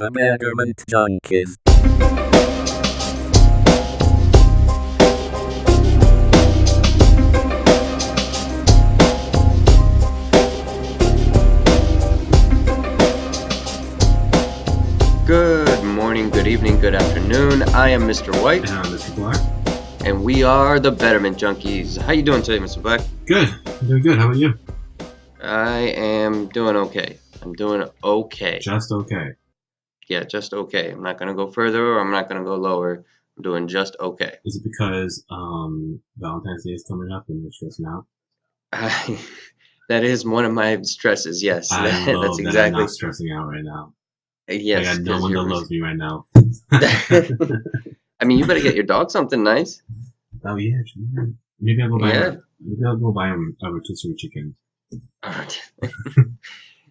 the Betterment Junkies. Good morning, good evening, good afternoon. I am Mr. White, And I'm Mr. Black. and we are the Betterment Junkies. How you doing today, Mr. Black? Good. I'm doing good. How about you? I am doing okay. I'm doing okay. Just okay. Yeah, just okay. I'm not gonna go further, or I'm not gonna go lower. I'm doing just okay. Is it because Valentine's Day is coming up and you're stressing out? That is one of my stresses. Yes, I that's love that I'm exactly. not stressing out right now. I Yes, got no because one that you're. loves me right now. I mean, you better get your dog something nice. Oh yeah, maybe I'll go buy Yeah. him. Maybe I'll go buy him a rotisserie chicken.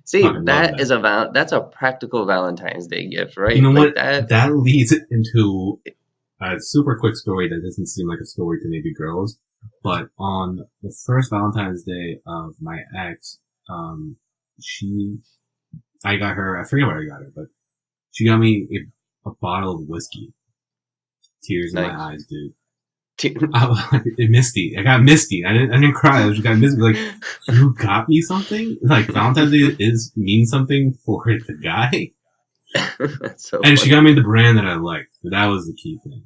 See, Fucking love that's a practical Valentine's Day gift, right? You know Like what? That leads into a super quick story that doesn't seem like a story to maybe girls, but on the first Valentine's Day of my ex, I got her, I forget what I got her, but she got me a bottle of whiskey. Tears in Nice. my eyes, dude. Misty. I got misty. I didn't cry. I just got misty. Like, you got me something? Like, Valentine's Day means something for the guy? That's so And she funny. got me the brand that I liked. That was the key thing.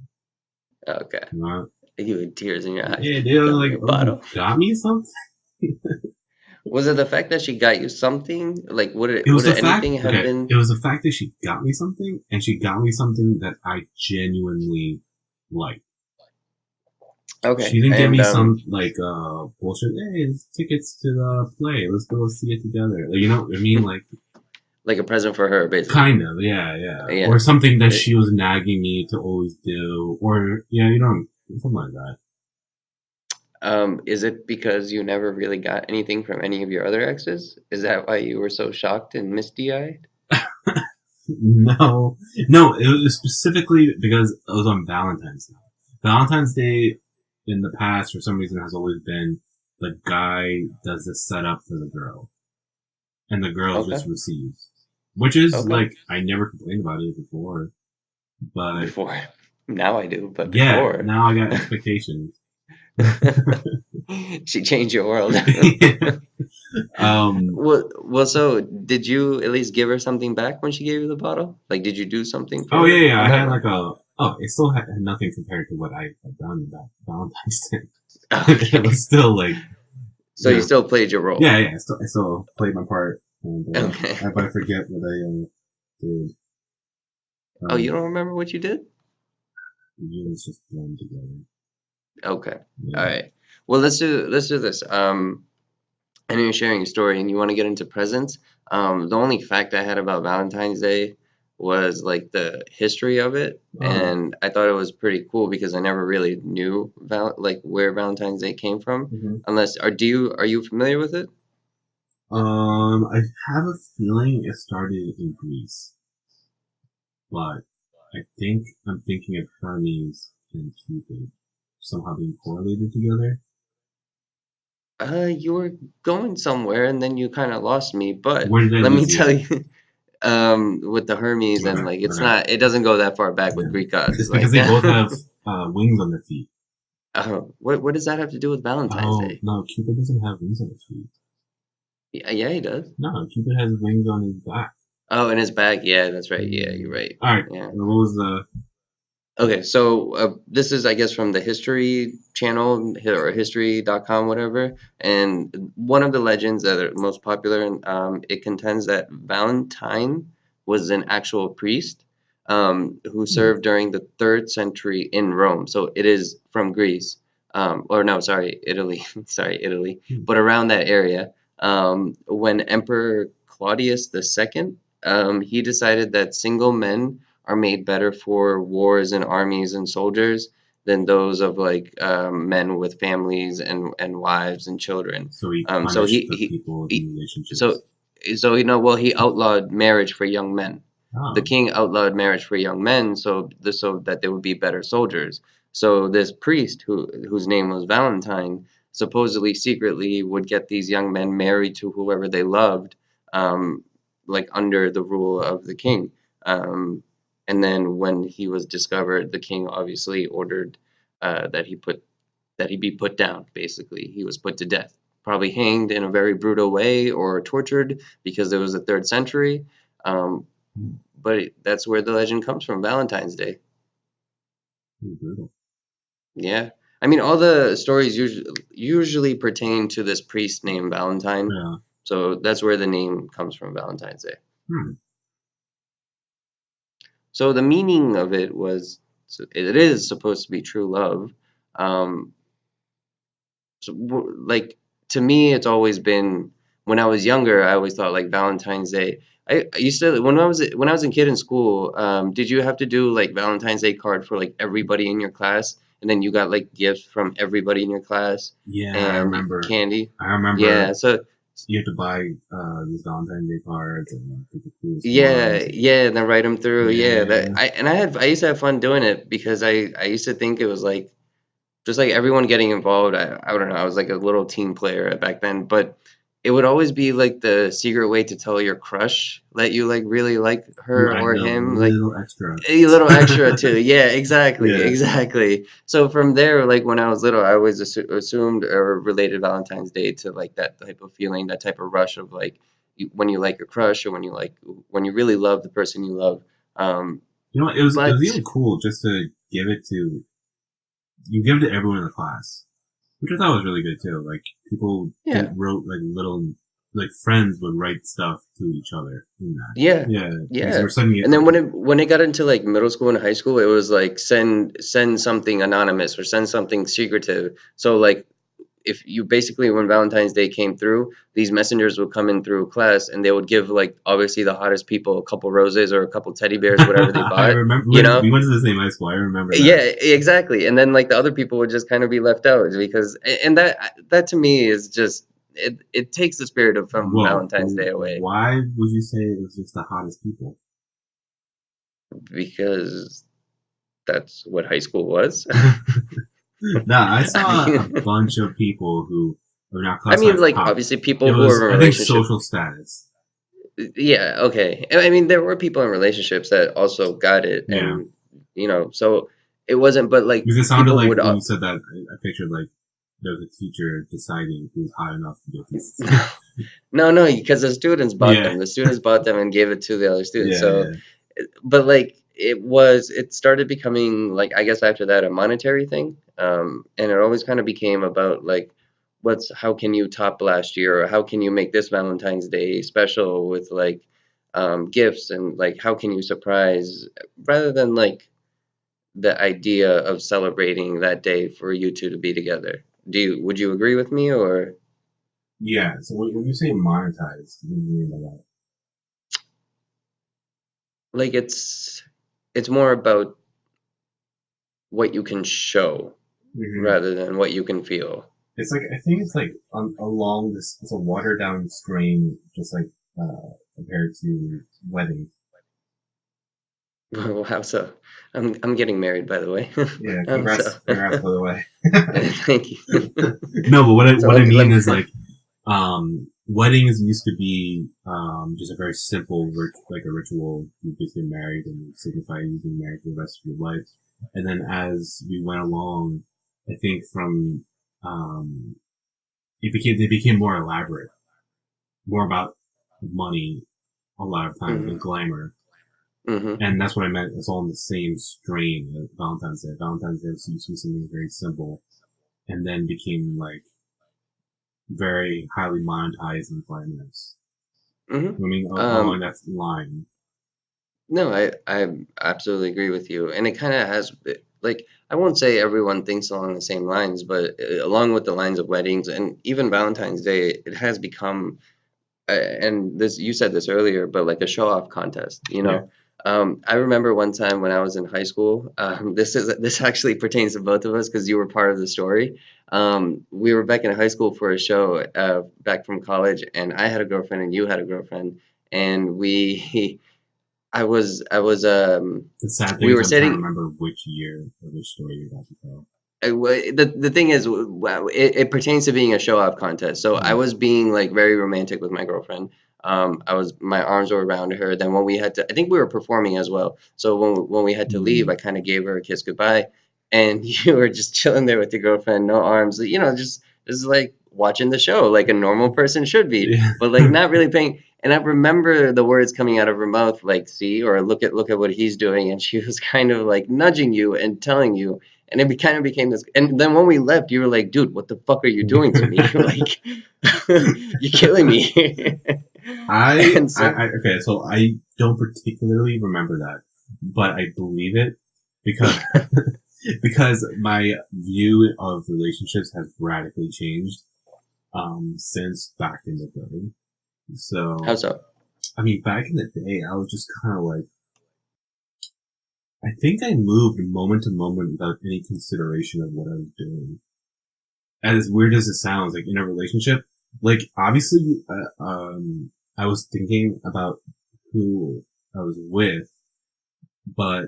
Okay. You know? You had tears in your eyes. Yeah, dude, I was Got me like, a oh, bottle. you got me something? Was it the fact that she got you something? Like, would It was it the fact, anything have been? it was the fact that she got me something, and she got me something that I genuinely liked. Okay. She didn't give And me some, like, bullshit, hey, it's tickets to the play, let's go see it together. Like, you know what I mean? Like, like a present for her, basically. kind of, yeah. Yeah. Or something that she was nagging me to always do, or, yeah, you know, something like that. Is it because you never really got anything from any of your other exes? Is that why you were so shocked and misty-eyed? No, it was specifically because it was on Valentine's Day. Valentine's Day in the past, for some reason, has always been the guy does the setup for the girl, and the girl Okay. just receives. Which is, Okay. like, I never complained about it before, but Before. Now I do, but yeah, before. now I got expectations. She changed your world. um, Well, so did you at least give her something back when she gave you the bottle? Like, did you do something for oh her yeah, on I that had one? like it still had nothing compared to what I had done that Valentine's Day. Okay. It was still like, So you still played your role. yeah, I still played my part, and Okay. if I forget what I did, Oh, you don't remember what you did? it's just blend together. Okay. Yeah. All right. Well, let's do this. I know you're sharing your story and you want to get into presents. The only fact I had about Valentine's Day was like the history of it, and I thought it was pretty cool because I never really knew like where Valentine's Day came from. Mhm. Unless, are you familiar with it? I have a feeling it started in Greece, but I think I'm thinking of Hermes and Cupid somehow being correlated together. You were going somewhere and then you kind of lost me, but Where did I let me lose you tell at? you, with the Hermes and like Okay. it doesn't go that far back with Yeah. Greek gods. It's Like, because they both have wings on their feet. what does that have to do with Valentine's Oh Day? no, Cupid doesn't have wings on his feet. Yeah, he does. No, Cupid has wings on his back. Oh, in his bag. Yeah, that's right. Yeah, you're right. All right. Yeah. What was the? Okay, so this is, I guess, from the History Channel or history.com, whatever. And one of the legends that are most popular, it contends that Valentine was an actual priest who served during the 3rd century in Rome. So it is from Greece, or no, sorry, Italy, sorry, Italy, but around that area. When Emperor Claudius II, he decided that single men are made better for wars and armies and soldiers than those of like men with families and wives and children. So he So punished the people in relationships. so well, he outlawed marriage for young men. Oh. The king outlawed marriage for young men so that they would be better soldiers. So this priest whose name was Valentine supposedly secretly would get these young men married to whoever they loved, like under the rule of the king. Um, and then when he was discovered, the king obviously ordered that he be put down. Basically, he was put to death, probably hanged in a very brutal way or tortured because it was the third century. Um, but that's where the legend comes from, Valentine's Day. Brutal. Yeah. I mean, all the stories usually pertain to this priest named Valentine. Yeah. So that's where the name comes from, Valentine's Day. Hmm. So the meaning of it was, so it is supposed to be true love. Um, like to me, it's always been when I was younger, I always thought like Valentine's Day. I used to when I was a kid in school. Did you have to do like Valentine's Day card for like everybody in your class, and then you got like gifts from everybody in your class Yeah, I and remember. candy? I remember. Yeah, so You have to buy these Valentine's Day cards and pick the coolest yeah, ones. yeah, and then write them through. Yeah, Yeah. I used to have fun doing it because I used to think it was like just like everyone getting involved. I don't know. I was like a little team player back then, but it would always be like the secret way to tell your crush that you like really like You her add or a him, like little extra. a little extra too. Yeah, exactly, Yeah. exactly. So from there, like when I was little, I always assumed or related Valentine's Day to like that type of feeling, that type of rush of like when you like your crush or when you really love the person you love. Um, You know, it was but even cool just to give it to you give it to everyone in the class, which I thought was really good too. Like people yeah. wrote like little like friends would write stuff to each other in that. Yeah, Yeah, because yeah. we're sending it And then like when it got into like middle school and high school, it was like send something anonymous or send something secretive. So like if you basically when Valentine's Day came through, these messengers would come in through class and they would give like obviously the hottest people a couple roses or a couple teddy bears, whatever they I bought, remember you know? we went to the same high school. I remember Yeah, that. exactly. And then like the other people would just kind of be left out because and that to me is just it takes the spirit of from Whoa, Valentine's Day away why would you say it was just the hottest people? because that's what high school was. Nah, I I saw a mean, bunch of people who are not I mean, classified as like hot. obviously It people who was, are in a I think, relationship. social status. Yeah, okay. I mean, there were people in relationships that also got it, Yeah, and so it wasn't. But like because it sounded people like would. when you said that, I pictured like there was a teacher deciding who's hot enough to get this. No, no, because the students bought Yeah, them. The students bought them and gave it to the other students. yeah, So, yeah. but like it started becoming like I guess after that a monetary thing, and it always kind of became about like how can you top last year or how can you make this Valentine's Day special with like gifts and like how can you surprise rather than like the idea of celebrating that day for you two to be together. Would you agree with me or Yeah. So when you say monetized, what do you mean by that? like it's more about what you can show Mm-hmm. rather than what you can feel. It's like I think it's like along this. It's a watered down stream, just like compared to weddings. Wow, so I'm getting married by the way. Yeah, So congrats by the way. thank you. No, but So what I let mean me is like weddings used to be just a very simple like a ritual. You just get married and signify you being married for the rest of your life. And then as we went along, I think from um, they became more elaborate, more about money a lot of times hmm and glamour. hmm And that's what I meant. It's all in the same strain as Valentine's Day. Valentine's Day used to be something very simple, and then became like very highly monetized and glamorous. hmm I mean, along Um, that line. no, I absolutely agree with you, and it kind of has like I won't say everyone thinks along the same lines, but along with the lines of weddings and even Valentine's Day, it has become and this you said this earlier, but like a show off contest, you Yeah. know. I remember one time when I was in high school. This actually pertains to both of us because you were part of the story. We were back in high school for a show back from college, and I had a girlfriend and you had a girlfriend, and The sad thing we is were I'm trying to sitting. remember which year or which story you're about to tell. The thing is, it pertains to being a show off contest. So I Yeah. was being like very romantic with my girlfriend. my arms were around her. Then when we had to, I think we were performing as well. So when we had to leave, I Mm. kind of gave her a kiss goodbye, and you were just chilling there with your girlfriend, no arms, you know, just like watching the show like a normal person should be, Yeah. but like not really paying. And I remember the words coming out of her mouth, like, "See," or "Look at what he's doing," and she was kind of like nudging you and telling you, and it kind of became this. And then when we left, you were like, "Dude, what the fuck are you doing to me? Like, you're killing me." And so, Okay, so I don't particularly remember that, but I believe it because because my view of relationships has radically changed since back in the day. how So, so? I mean, back in the day, I was just kind of like, I think I moved moment to moment without any consideration of what I was doing. As weird as it sounds, like in a relationship, like obviously, I was thinking about who I was with, but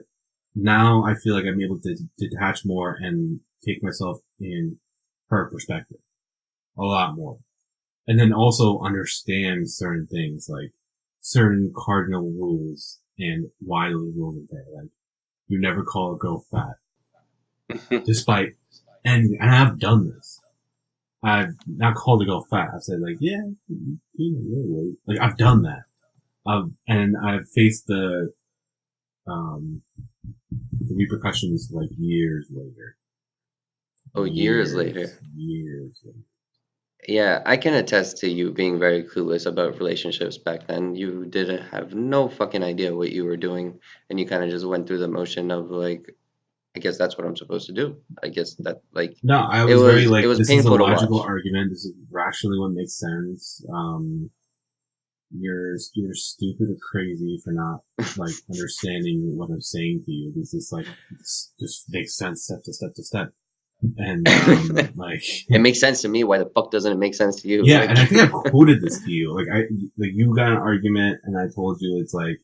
now I feel like I'm able to detach more and take myself in her perspective a lot more. And then also understand certain things, like certain cardinal rules and why those rules are there. Like, you never call a girl fat, despite, and I've done this. I've not called a girl fat. I've said like, yeah, you know, really. Like I've done that. And I've faced um, the repercussions like years later. Oh, years later. Years later. Yeah, I can attest to you being very clueless about relationships back then. You didn't have no fucking idea what you were doing, and you kind of just went through the motion of like, I guess that's what I'm supposed to do. I guess that like No, I it was very was it like, was this is a painful to logical watch. argument. This is rationally what makes sense. You're stupid or crazy for not like understanding what I'm saying to you. This is like, this just makes sense step to step to step. And like It makes sense to me. Why the fuck doesn't it make sense to you? yeah, Like, and I think I quoted this to you. Like you got an argument, and I told you it's like,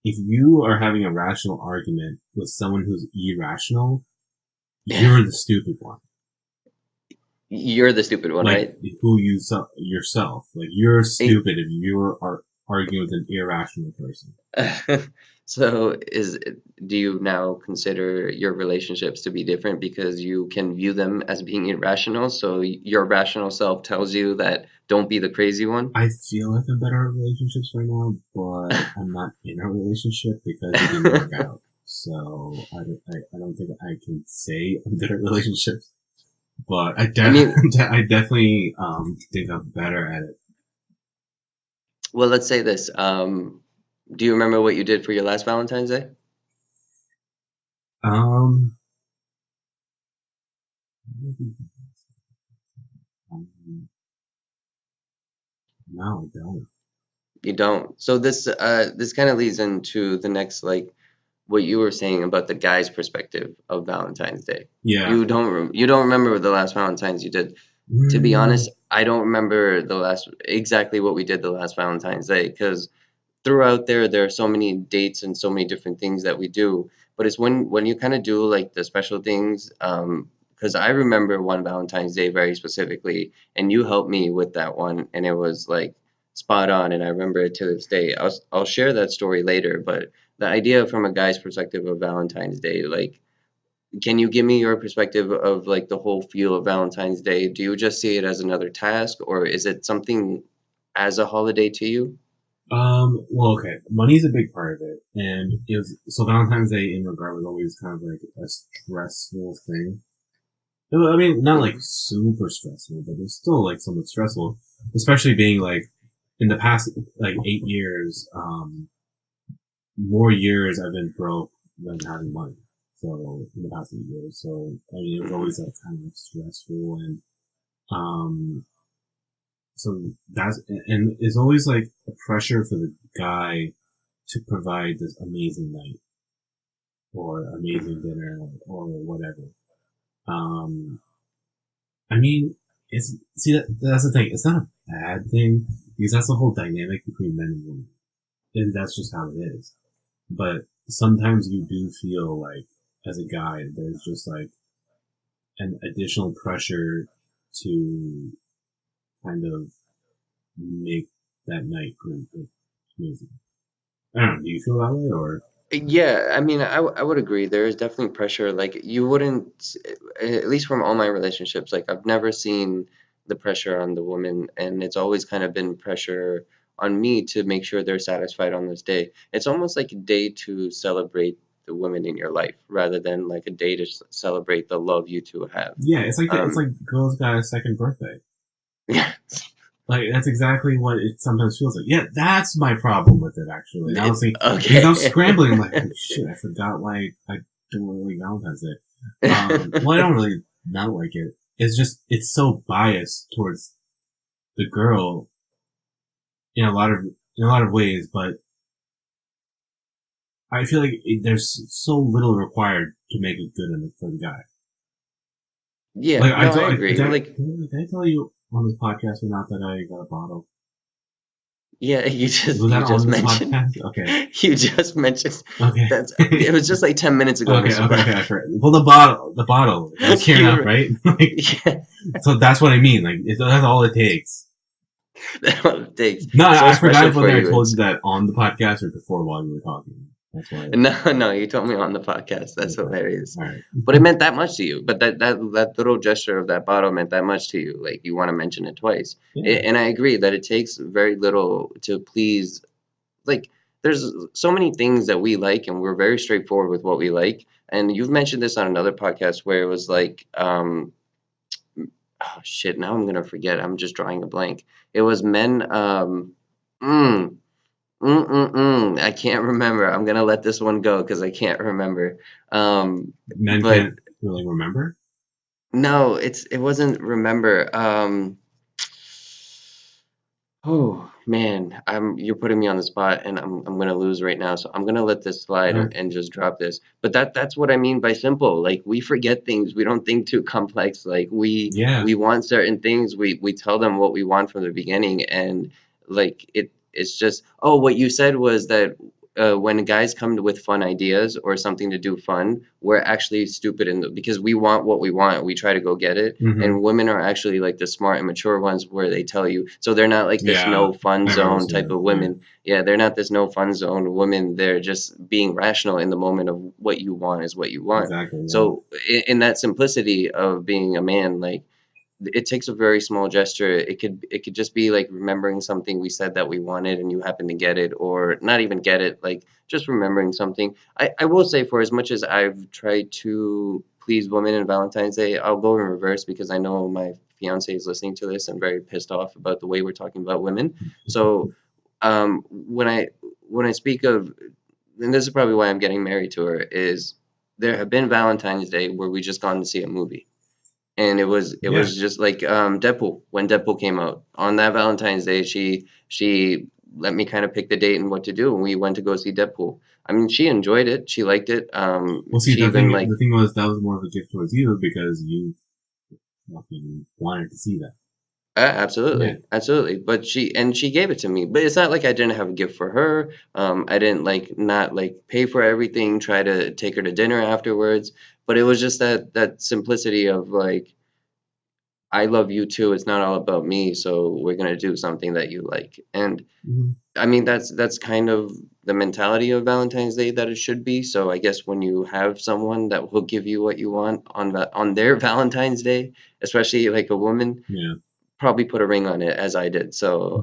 if you are having a rational argument with someone who's irrational, you're the stupid one. you're the stupid one, Like right? who you yourself. Like you're stupid if you're arguing with an irrational person. So do you now consider your relationships to be different because you can view them as being irrational? So your rational self tells you that don't be the crazy one? I feel like I'm better at relationships right now, but I'm not in a relationship because it didn't work out. So I don't think I can say I'm good at relationships, but I mean, I definitely think I'm better at it. well, let's say this. Do you remember what you did for your last Valentine's Day? Um, um, no, I don't. You don't. So this kind of leads into the next like what you were saying about the guy's perspective of Valentine's Day. Yeah. You don't remember the last Valentine's you did. To be Mm, honest, I don't remember the last exactly what we did the last Valentine's Day because throughout there are so many dates and so many different things that we do. But it's when you kind of do like the special things. Because I remember one Valentine's Day very specifically, and you helped me with that one, and it was like spot on, and I remember it to this day. I'll share that story later, but the idea from a guy's perspective of Valentine's Day, like, can you give me your perspective of like the whole feel of Valentine's Day? Do you just see it as another task, or is it something as a holiday to you? well, okay. Money's a big part of it. And so Valentine's Day in regard was always kind of like a stressful thing. I mean, not like Mhm. super stressful, but it's still like somewhat stressful, especially being like in the past like 8 years, more years I've been broke than having money. So in the past 8 years, so I mean, it was Mhm. always like kind of like stressful and um, so that's and it's always like a pressure for the guy to provide this amazing night or amazing Mhm. dinner or whatever. Um, I mean, it's see that's the thing. It's not a bad thing because that's the whole dynamic between men and women, and that's just how it is. But sometimes you do feel like, as a guy, there's just like an additional pressure to kind of make that night was amazing. I don't know. Do you feel that way or? Yeah, I mean, I would agree. There is definitely pressure. Like, you wouldn't, at least from all my relationships, like, I've never seen the pressure on the woman, and it's always kind of been pressure on me to make sure they're satisfied on this day. It's almost like a day to celebrate the women in your life rather than like a day to celebrate the love you two have. Yeah, it's like Um, girls got a second birthday. yeah, Like that's exactly what it sometimes feels like. Yeah, that's my problem with it actually. I was thinking because I was okay. scrambling. I'm like, oh, shit, I forgot why I don't really like Valentine's Day. Well, I don't really not like it. It's just it's so biased towards the girl in a lot of ways, but I feel like there's so little required to make it good for the guy. Yeah, Like no, I agree. Like, did I tell you on this podcast or not that I got a bottle? yeah, Was that you on just this mentioned podcast? Okay. you just mentioned Okay. that it was just like 10 minutes ago, Okay, Mr. okay, okay. Black. I forgot. Well, the bottle. It was clear enough, You, right? Like, yeah, so that's what I mean. Like, that's all it takes. that's what it takes. No, So I forgot special if for whether I you. told you It's that on the podcast or before while we were talking. That's why. no, you told me on the podcast. That's Okay. hilarious. All right. But it meant that much to you. But that little gesture of that bottle meant that much to you. Like, you want to mention it twice. Yeah. And I agree that it takes very little to please. Like, there's so many things that we like, and we're very straightforward with what we like. And you've mentioned this on another podcast where it was like, oh shit, now I'm gonna forget. I'm just drawing a blank. It was men. Mm, I can't remember. I'm gonna let this one go because I can't remember. Men But can't really remember. no, it wasn't remember. Oh man, you're putting me on the spot, and I'm gonna lose right now. So I'm gonna let this slide Okay. and just drop this. But that's what I mean by simple. Like, we forget things. We don't think too complex. Like, Yeah. we want certain things. We tell them what we want from the beginning, and like it's just, oh, what you said was that when guys come with fun ideas or something to do fun, we're actually stupid because we want what we want. We try to go get it, Mm-hmm. and women are actually like the smart and mature ones where they tell you. So they're not like this Yeah. no fun I remember zone seeing type that. of Yeah. women. Yeah, they're not this no fun zone women. They're just being rational in the moment of what you want is what you want. Exactly. Yeah. So in that simplicity of being a man, like, it takes a very small gesture. It could just be like remembering something we said that we wanted and you happen to get it, or not even get it, like just remembering something. I will say, for as much as I've tried to please women in Valentine's Day, I'll go in reverse because I know my fiance is listening to this and very pissed off about the way we're talking about women. So when I speak of, and this is probably why I'm getting married to her, is there have been Valentine's Day where we just gone to see a movie, and it Yeah. was just like Deadpool. When Deadpool came out on that Valentine's Day, she let me kind of pick the date and what to do, and we went to go see Deadpool. I mean, she enjoyed it. She liked it. Well, see, She even like, the thing was that was more of a gift towards you because you fucking wanted to see that. Yeah. Absolutely. But she gave it to me. But it's not like I didn't have a gift for her. I didn't like not like pay for everything, try to take her to dinner afterwards. But it was just that simplicity of like, I love you too. It's not all about me, so we're gonna do something that you like. And Mm-hmm. I mean, that's kind of the mentality of Valentine's Day that it should be. So I guess when you have someone that will give you what you want on their Valentine's Day, especially like a woman, Yeah. probably put a ring on it as I did. So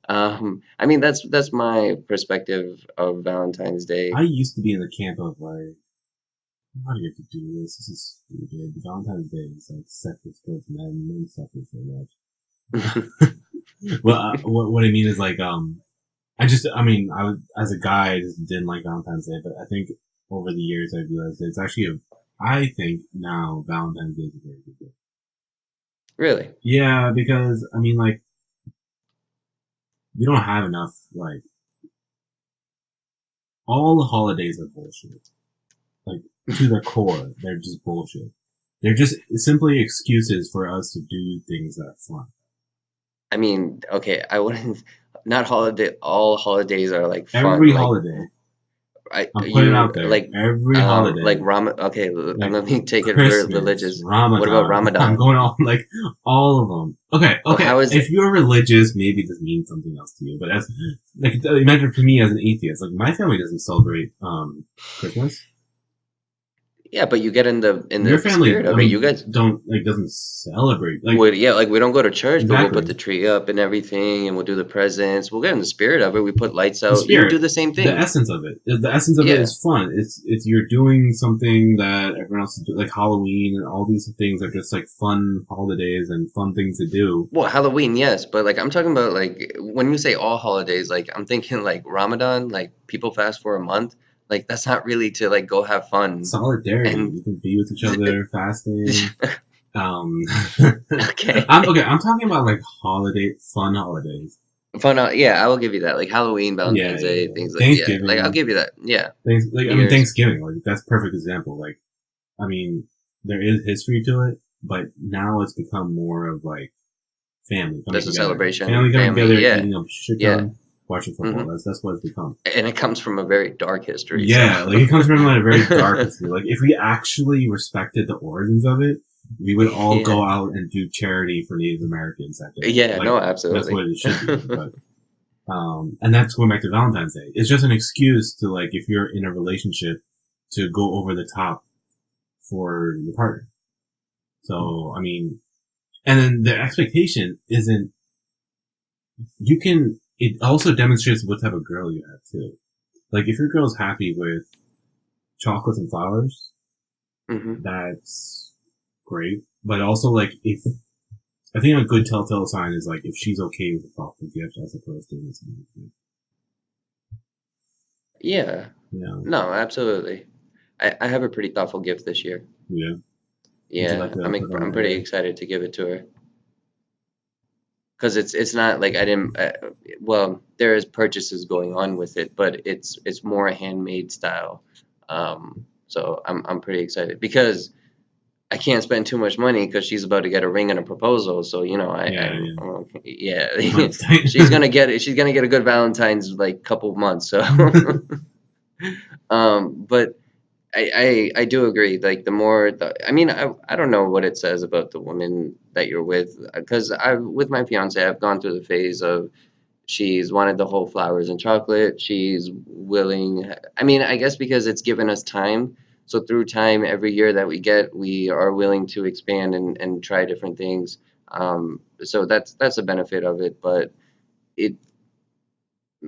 I mean, that's my perspective of Valentine's Day. I used to be in the camp of like, I'm not get to do this. This is stupid. Valentine's Day is like sexist towards men. Men suffer so much. Well, what I mean is like, I mean, as a guy, I just didn't like Valentine's Day, but I think over the years I realized that it's actually I think now Valentine's Day is a very good day. Really? Yeah, because I mean, like, we don't have enough, like, all the holidays are bullshit. Like, to their core, they're just bullshit. They're just simply excuses for us to do things that are fun. I mean, okay, I wouldn't. Not holiday. All holidays are like fun. Every Like, holiday. I'm putting it you out there. like Every holiday, Okay, like let me take it Christmas, religious. What about Ramadan. I'm Ramadan? going on like all of them. Okay, Oh, okay. how is If it? you're religious, maybe this means something else to you. But as like imagine for me as an atheist, like my family doesn't celebrate Christmas. Yeah, but you get in Your the family, spirit I of it. You mean, guys don't like doesn't celebrate like would, yeah, like we don't go to church, but we'll put exactly. the tree up and everything, and we'll do the presents. We'll get in the spirit of it. We put lights The out. You do spirit, the same the thing. essence of it. The essence of it Yeah. is fun. It's you're doing something that everyone else is doing, like Halloween and all these things are just like fun holidays and fun things to do. Well, Halloween, yes, but like I'm talking about like when you say all holidays, like I'm thinking like Ramadan, like people fast for a month. Like that's not really to like go have fun. Solidarity. And You can be with each other, fasting. Um, okay. I'm talking about like fun holidays. Fun, yeah, I will give you that. Like Halloween, Yeah, Valentine's yeah, Day, yeah. things like yeah. Like I'll Thanksgiving. give you that. Yeah. I New mean, Year's. Thanksgiving. Like that's a perfect example. Like, I mean, there is history to it, but now it's become more of like family coming That's a together. celebration, Family coming family. together, Yeah. eating a shit Yeah. ton, watching football. hmm That's what it's become. And it comes from a very dark history, so Yeah, like it comes from like a very dark history. Like if we actually respected the origins of it, we would all yeah. go out and do charity for Native Americans that day. Yeah, Like no, that's absolutely. what it should be. But and that's going back to Valentine's Day. It's just an excuse to like if you're in a relationship to go over the top for your partner. So I mean, and then the expectation isn't. You can. It also demonstrates what type of girl you have too. Like if your girl's happy with chocolates and flowers, hmm that's great. But also like if I think a good telltale sign is like if she's okay with the thoughtful gift as opposed to this. Yeah. Yeah, No, absolutely. I have a pretty thoughtful gift this year. yeah. Would you like Yeah, to put it on I'm the pretty air? excited to give it to her because it's not like I didn't. Well, there is purchases going on with it, but it's more handmade style. So I'm pretty excited because I can't spend too much money because she's about to get a ring and a proposal. So you know Yeah, yeah. I'm okay. Yeah, Months tight. she's gonna get a good Valentine's like couple of months. So but I do agree. Like the more, I mean, I don't know what it says about the woman that you're with, because I with my fiance, I've gone through the phase of she's wanted the whole flowers and chocolate. She's willing. I mean, I guess because it's given us time. So through time, every year that we get, we are willing to expand and try different things. So that's a benefit of it. But it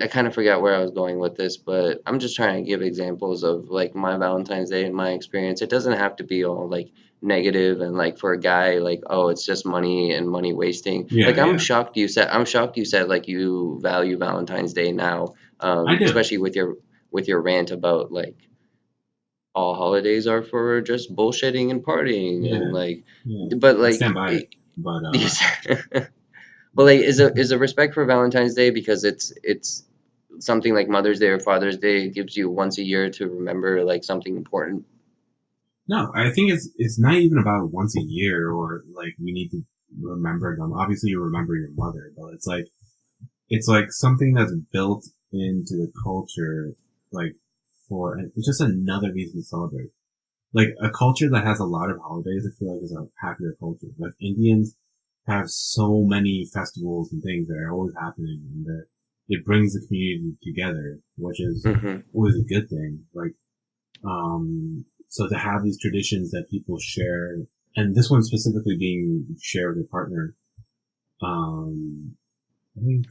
I kind of forgot where I was going with this, but I'm just trying to give examples of like my Valentine's Day and my experience. It doesn't have to be all like negative and like for a guy like oh it's just money and money wasting. Yeah, Like yeah. I'm shocked you said like you value Valentine's Day now, I do. especially with your rant about like all holidays are for just bullshitting and partying and Yeah, like yeah. but I like stand by it. But but like is a respect for Valentine's Day because it's something like Mother's Day or Father's Day gives you once a year to remember like something important. no, I think it's not even about once a year or like we need to remember them. Obviously, you remember your mother, but it's like something that's built into the culture, like for it's just another reason to celebrate. Like a culture that has a lot of holidays, I feel like is a happier culture. Like Indians have so many festivals and things that are always happening, and that it brings the community together, which is hmm always a good thing. Like, so to have these traditions that people share, and this one specifically being shared with a partner, um, I think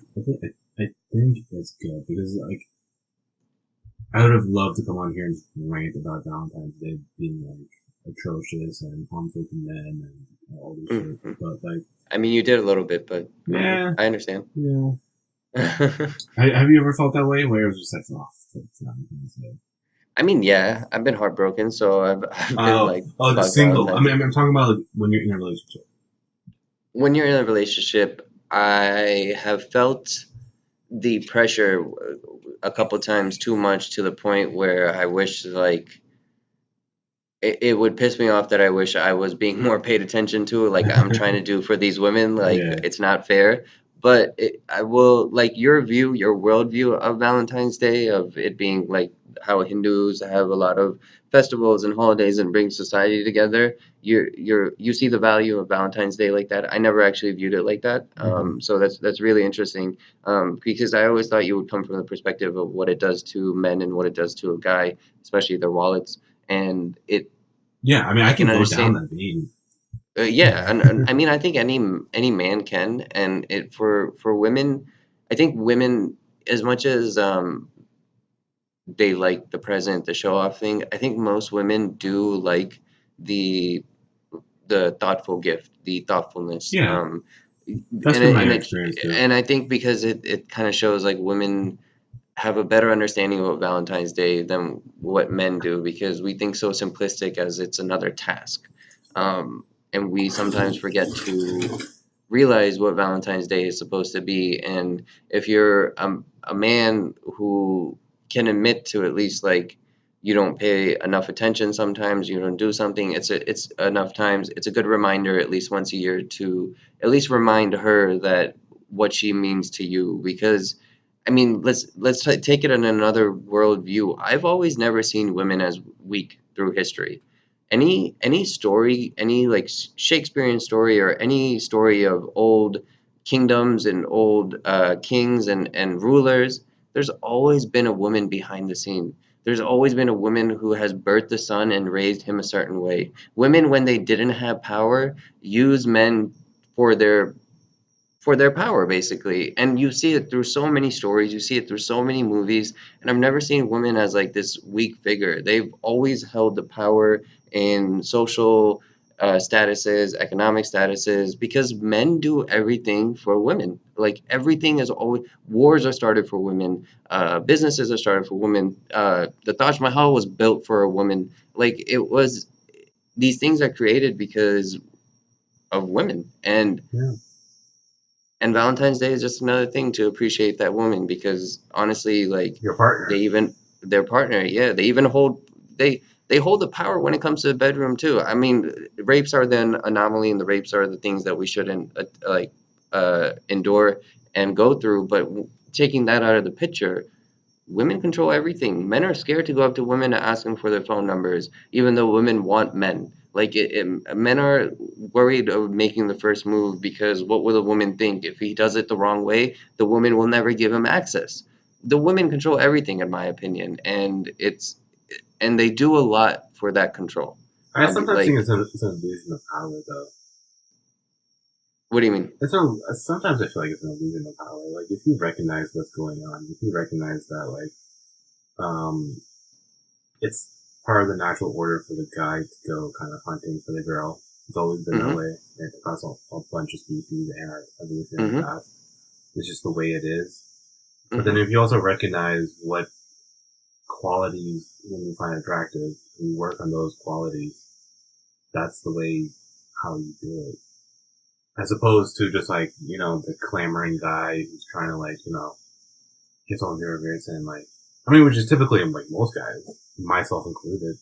it's good because like I would have loved to come on here and rant about Valentine's Day being like atrocious and harmful to men and all this shit. hmm But like, I mean, you did a little bit, but yeah, I understand. yeah. Have you ever felt that way where it was just like, oh, it's Valentine's Day? I mean, yeah, I've been heartbroken, so I've been Oh, like, oh, the fuck single. Valentine's Day. I'm talking about like, when you're in a relationship. When you're in a relationship, I have felt the pressure a couple times too much to the point where I wish like it would piss me off that I wish I was being more paid attention to, like I'm trying to do for these women. Like Yeah. it's not fair. But I will like your view, your worldview of Valentine's Day, of it being like how Hindus have a lot of festivals and holidays and bring society together. You see the value of Valentine's Day like that. I never actually viewed it like that. Hmm. So that's really interesting. Because I always thought you would come from the perspective of what it does to men and what it does to a guy, especially their wallets. And Yeah, I mean, I I can can go down understand. that vein. Yeah, and I mean, I think any man can, and it for women, I think women, as much as they like the present, the show off thing, I think most women do like the the thoughtful gift, the thoughtfulness, Yeah, that's and been it, my and it, experience too. and I think because it kind of shows like women have a better understanding of Valentine's Day than what men do because we think so simplistic as it's another task. And we sometimes forget to realize what Valentine's Day is supposed to be. And if you're a man who can admit to at least like you don't pay enough attention sometimes, you don't do something, it's enough times, it's a good reminder at least once a year to at least remind her that what she means to you because I mean, let's take it in another world view. I've always never seen women as weak through history. Any story, any like Shakespearean story or any story of old kingdoms and old kings and rulers, there's always been a woman behind the scene. There's always been a woman who has birthed the son and raised him a certain way. Women, when they didn't have power, used men for their power basically, and you see it through so many stories, you see it through so many movies, and I've never seen women as like this weak figure. They've always held the power in social statuses, economic statuses, because men do everything for women. Like everything is always, wars are started for women, businesses are started for women, the Taj Mahal was built for a woman. Like it was, these things are created because of women, Yeah, and Valentine's Day is just another thing to appreciate that woman because honestly, like your they partner. even their partner, yeah, they even hold they hold the power when it comes to the bedroom too. I mean, rapes are the anomaly, and the rapes are the things that we shouldn't endure and go through. But taking that out of the picture, women control everything. Men are scared to go up to women and ask them for their phone numbers, even though women want men. Like men are worried of making the first move because what will the woman think if he does it the wrong way? The woman will never give him access. The women control everything, in my opinion, and they do a lot for that control. I sometimes think Like, it's an illusion of power, though. what do you mean? Sometimes I feel like it's an illusion of power. Like if you recognize what's going on, if you recognize that um, it's part of the natural order for the guy to go kind of hunting for the girl. It's always been that Mm-hmm. way across a bunch of species in our evolutionary Mm-hmm. past. It's just the way it is. But then Mm-hmm. if you also recognize what qualities women find attractive, and you work on those qualities, that's the way how you do it. As opposed to just like, the clamoring guy who's trying to like, get on their nerves and like, I mean, which is typically like most guys, myself included,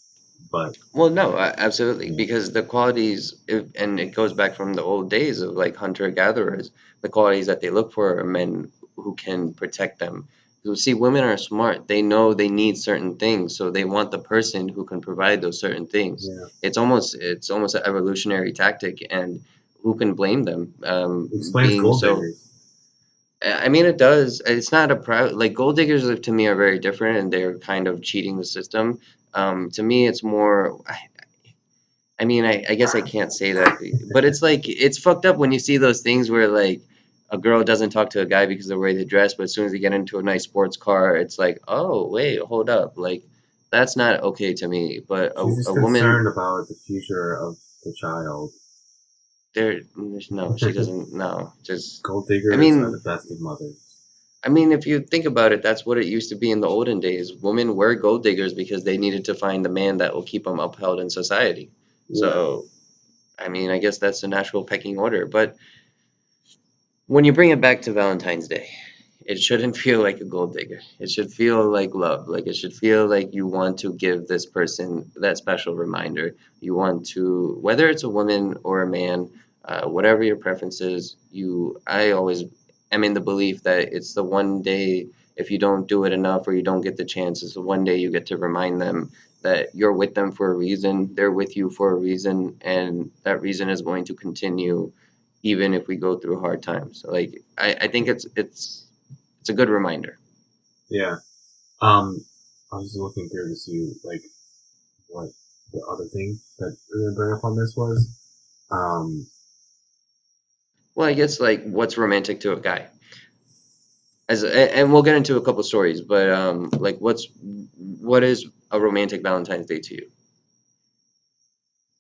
but Well, no, absolutely, yeah, because the qualities, and it goes back from the old days of like hunter-gatherers, the qualities that they look for are men who can protect them. You see, women are smart. They know they need certain things, so they want the person who can provide those certain things. yeah. It's almost an evolutionary tactic, and who can blame them? Explains Being gold so, diggers. I mean, it does. It's not a proud like gold diggers to me are very different, and they're kind of cheating the system. To me, it's more. I mean, I guess I can't say that, but it's like it's fucked up when you see those things where like a girl doesn't talk to a guy because of the way they dress, but as soon as they get into a nice sports car, it's like, oh wait, hold up, like that's not okay to me. But She's a just woman, concerned about the future of the child. no, she doesn't. No, just Gold I diggers are the mean, best of mothers. I mean, if you think about it, that's what it used to be in the olden days. Women were gold diggers because they needed to find the man that will keep them upheld in society. Yeah. So, I mean, I guess that's the natural pecking order. But when you bring it back to Valentine's Day, it shouldn't feel like a gold digger. It should feel like love. Like it should feel like you want to give this person that special reminder. You want to, whether it's a woman or a man, whatever your preference is, I always am in the belief that it's the one day if you don't do it enough or you don't get the chances, one day you get to remind them that you're with them for a reason, they're with you for a reason, and that reason is going to continue even if we go through hard times. Like I think it's a good reminder. Yeah. I was just looking through to see like what the other thing that we're gonna bring up on this was. Well, I guess like what's romantic to a guy? And we'll get into a couple stories, but like what is a romantic Valentine's Day to you?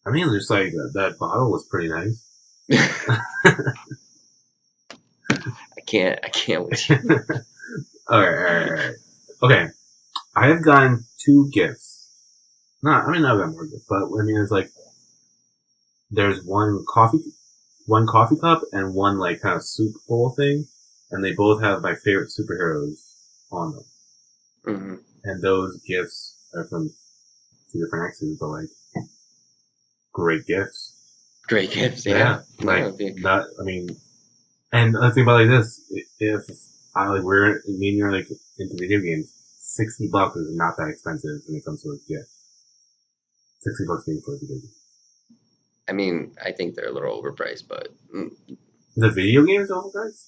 I mean, just like that bottle was pretty nice. I can't with you. All right. Okay, I have gotten 2 gifts. I've got more gifts, but I mean, it's like there's one coffee cup and one like kind of soup bowl thing, and they both have my favorite superheroes on them. Mm-hmm. And those gifts are from 2 different exes, but like great gifts. Great gifts, yeah. Like that. I mean, and the thing about like this, if me and you're like into video games, $60 is not that expensive when it comes to a gift. $60 being for a video game. I mean, I think they're a little overpriced, but the video games overpriced.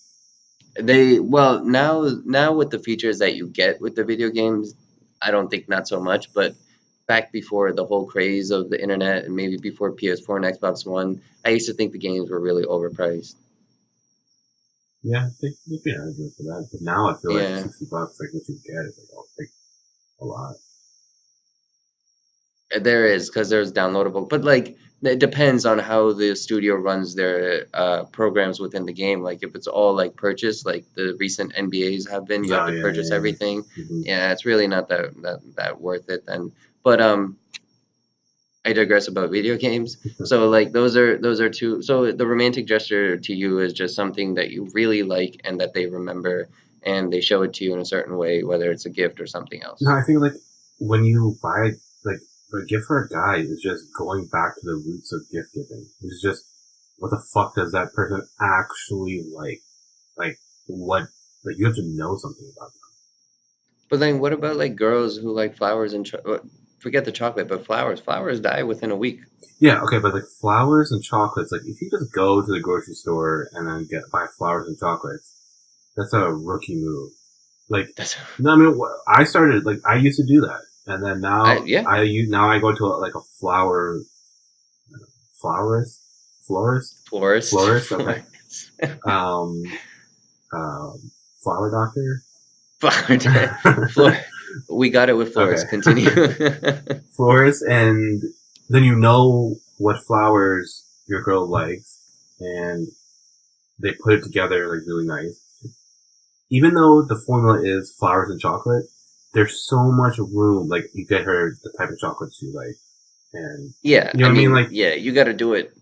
Now with the features that you get with the video games, I don't think not so much, but back before the whole craze of the internet and maybe before PS4 and Xbox One, I used to think the games were really overpriced. Yeah, you'd be arguing for that. But now I feel like $60, like what you get is like a lot. There is, because there's downloadable, but like it depends on how the studio runs their programs within the game. Like if it's all like purchase, like the recent NBAs have been, you have to purchase everything. Mm-hmm. Yeah, it's really not that worth it then. But I digress about video games. So like those are 2. So the romantic gesture to you is just something that you really like and that they remember and they show it to you in a certain way, whether it's a gift or something else. No, I think like when you buy like a gift for a guy is just going back to the roots of gift giving. It's just what the fuck does that person actually like? Like what? Like you have to know something about them. But then what about like girls who like flowers and forget the chocolate, but flowers. Flowers die within a week. Yeah, okay, but like flowers and chocolates, like if you just go to the grocery store and then buy flowers and chocolates, that's a rookie move. Like, no, I mean, I started like I used to do that, and then now I go to a florist, okay, flower doctor. We got it with florist. Okay. Continue. Florist, and then you know what flowers your girl likes, and they put it together like really nice. Even though the formula is flowers and chocolate, there's so much room. Like you get her the type of chocolates you like, and yeah, you know what I mean. Like yeah, you got to do it.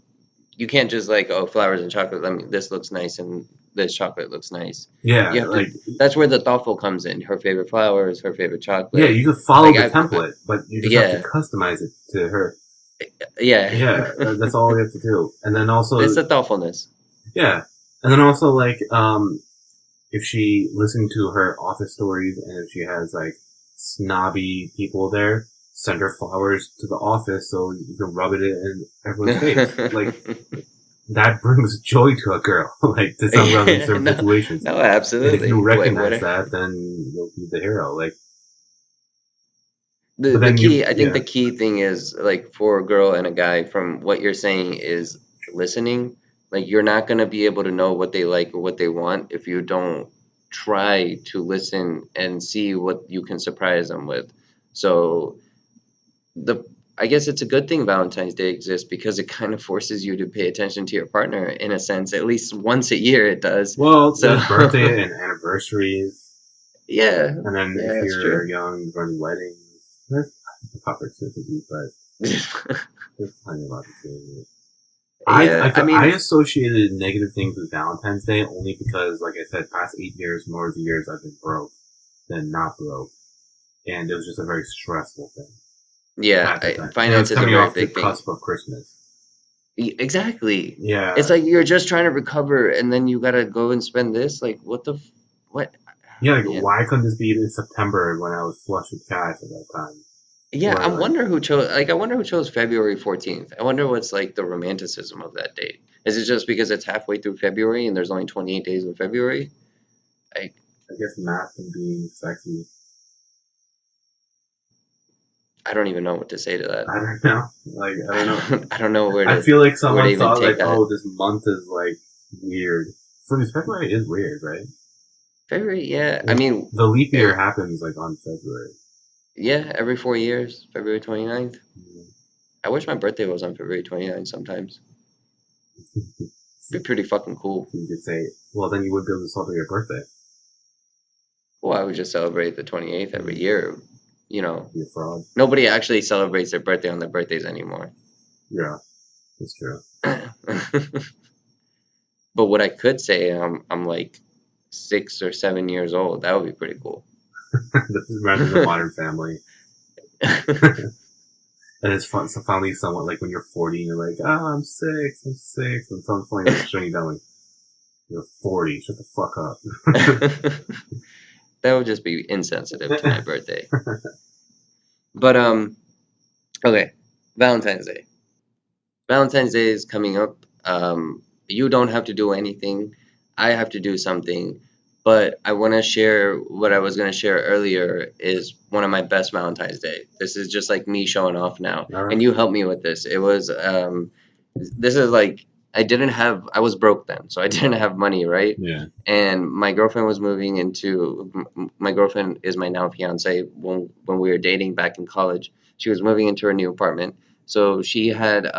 You can't just like flowers and chocolate. I mean, this looks nice and this chocolate looks nice. Yeah, like that's where the thoughtful comes in. Her favorite flowers, her favorite chocolate. Yeah, you can follow the template, but you just have to customize it to her. Yeah, that's all you have to do. And then also it's the thoughtfulness. Yeah, and then also like if she listened to her office stories and if she has like snobby people there, send her flowers to the office so you can rub it in everyone's face. Like that brings joy to a girl. Like to some in certain situations. No, absolutely. And if you recognize that, then you'll be the hero. Like the key. I think the key thing is like for a girl and a guy. From what you're saying is listening. Like you're not gonna be able to know what they like or what they want if you don't try to listen and see what you can surprise them with. So I guess it's a good thing Valentine's Day exists because it kind of forces you to pay attention to your partner in a sense. At least once a year it does. Well, there's birthday and anniversaries. Yeah. And then if you're young, you run weddings. There's opportunity, but there's plenty of opportunity. I associated negative things with Valentine's Day only because, like I said, past 8 years, more of the years I've been broke than not broke. And it was just a very stressful thing. Yeah, finance is a very big thing. The cusp of Christmas. Exactly. Yeah. It's like you're just trying to recover, and then you gotta go and spend this. Like, what? Yeah, like, Man. why couldn't this be in September when I was flush with cash at that time? Yeah, Or like, I wonder who chose February 14th. I wonder what's like the romanticism of that date. Is it just because it's halfway through February and there's only 28 days in February? I I guess math and being sexy. I don't even know what to say to that. I don't know. Like, I don't know. I don't know I feel like where to someone even thought take like, that. oh, this month is like weird. For me, February is weird, right? February, yeah. I Like, mean, the leap year it, happens like on February. yeah, every 4 years, February 29th. Yeah. I wish my birthday was on February 29th sometimes. So Be pretty fucking cool. you could say, well, then you would be able to celebrate your birthday. Well, I would just celebrate the 28th every year. You know, Be a fraud. nobody actually celebrates their birthday on their birthdays anymore. Yeah, that's true. But what I could say, I'm like 6 or 7 years old. That would be pretty cool. This is rather the Modern Family. And it's fun. So finally, someone like when you're 40 and you're like, oh, I'm 6, and someone's finally like shutting you down like, you're 40, shut the fuck up. That would just be insensitive to my birthday. But okay, Valentine's Day. Valentine's Day is coming up. You don't have to do anything. I have to do something. But I want to share what I was going to share earlier is one of my best Valentine's Day. This is just like me showing off now. All And right. you helped me with this. It was, this is like, I was broke then, so I didn't have money, right? Yeah. And my girlfriend was moving into, my girlfriend is my now fiance when we were dating back in college. She was moving into her new apartment. So she had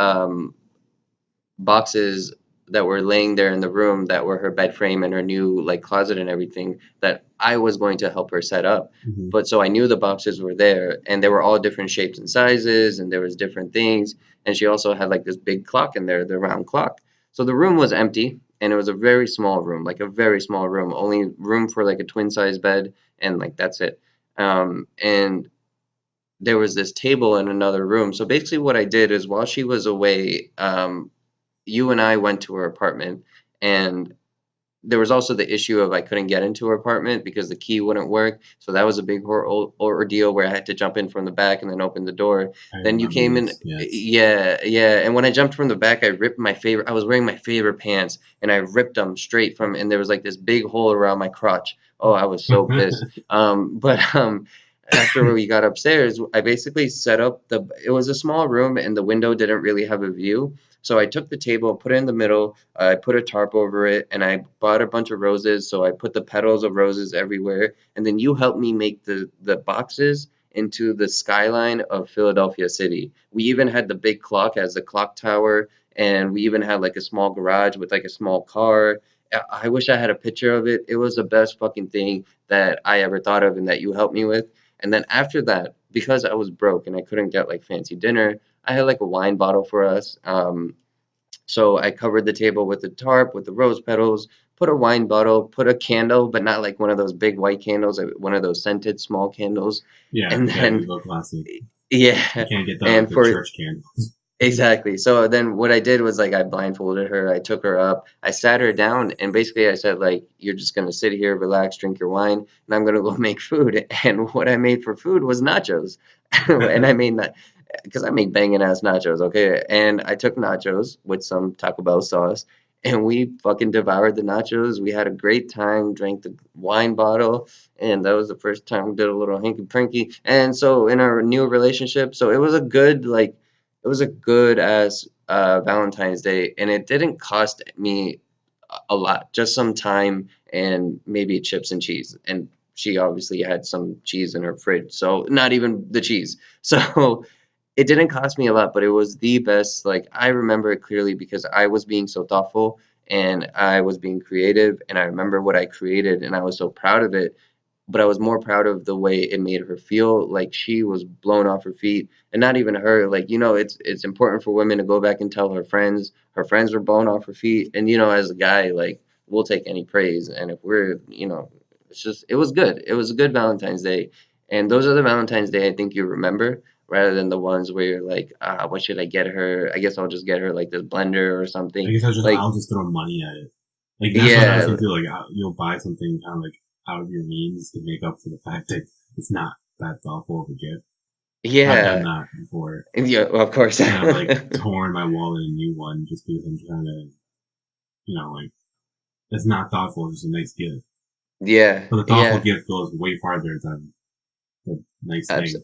boxes that were laying there in the room that were her bed frame and her new like closet and everything that I was going to help her set up. Mm-hmm. But so I knew the boxes were there and they were all different shapes and sizes and there was different things. And she also had like this big clock in there, the round clock. So the room was empty and it was a very small room, like a very small room, only room for like a twin size bed and like that's it. And there was this table in another room. So basically what I did is while she was away, you and I went to her apartment, and there was also the issue of I couldn't get into her apartment because the key wouldn't work. So that was a big ordeal where I had to jump in from the back and then open the door. I Then you remember came in, this. Yes. yeah, yeah. And when I jumped from the back, I was wearing my favorite pants, and I ripped them straight from, and there was like this big hole around my crotch. Oh, I was so pissed. But after we got upstairs, I basically set up it was a small room, and the window didn't really have a view. So I took the table, put it in the middle, I put a tarp over it, and I bought a bunch of roses. So I put the petals of roses everywhere. And then you helped me make the boxes into the skyline of Philadelphia City. We even had the big clock as the clock tower, and we even had like a small garage with like a small car. I wish I had a picture of it. It was the best fucking thing that I ever thought of and that you helped me with. And then after that, because I was broke and I couldn't get like fancy dinner, I had like a wine bottle for us. So I covered the table with the tarp, with the rose petals, put a wine bottle, put a candle, but not like one of those big white candles, one of those scented small candles. Yeah, And yeah, then, low classy. You yeah, can't get that like and the for church candles. exactly. So then what I did was like I blindfolded her, I took her up, I sat her down, and basically I said like you're just gonna sit here, relax, drink your wine, and I'm gonna go make food. And what I made for food was nachos. And I made that because I make banging ass nachos, okay? And I took nachos with some Taco Bell sauce, and we fucking devoured the nachos. We had a great time, drank the wine bottle, and that was the first time we did a little hanky panky. And so in our new relationship, so it was a good like it was a good as Valentine's Day, and it didn't cost me a lot, just some time and maybe chips and cheese. And she obviously had some cheese in her fridge, so not even the cheese. So it didn't cost me a lot, but it was the best. Like I remember it clearly because I was being so thoughtful and I was being creative, and I remember what I created, and I was so proud of it, but I was more proud of the way it made her feel. Like she was blown off her feet, and not even her. Like it's important for women to go back and tell her friends. Her friends were blown off her feet, and as a guy, like we'll take any praise. And if we're, it's just it was good. It was a good Valentine's Day, and those are the Valentine's Day I think you remember. Rather than the ones where you're like, what should I get her? I guess I'll just get her like this blender or I something. guess Like, I'll just throw money at it. Like that's what I was yeah, gonna do. Like you'll buy something kind of like out of your means to make up for the fact that it's not that thoughtful of a gift. I've done Yeah. that before. Yeah, well, of course. And I've like torn my wallet a new one just because I'm trying to, like, it's not thoughtful, it's just a nice gift. Yeah, But the thoughtful yeah, gift goes way farther than the nice abs thing.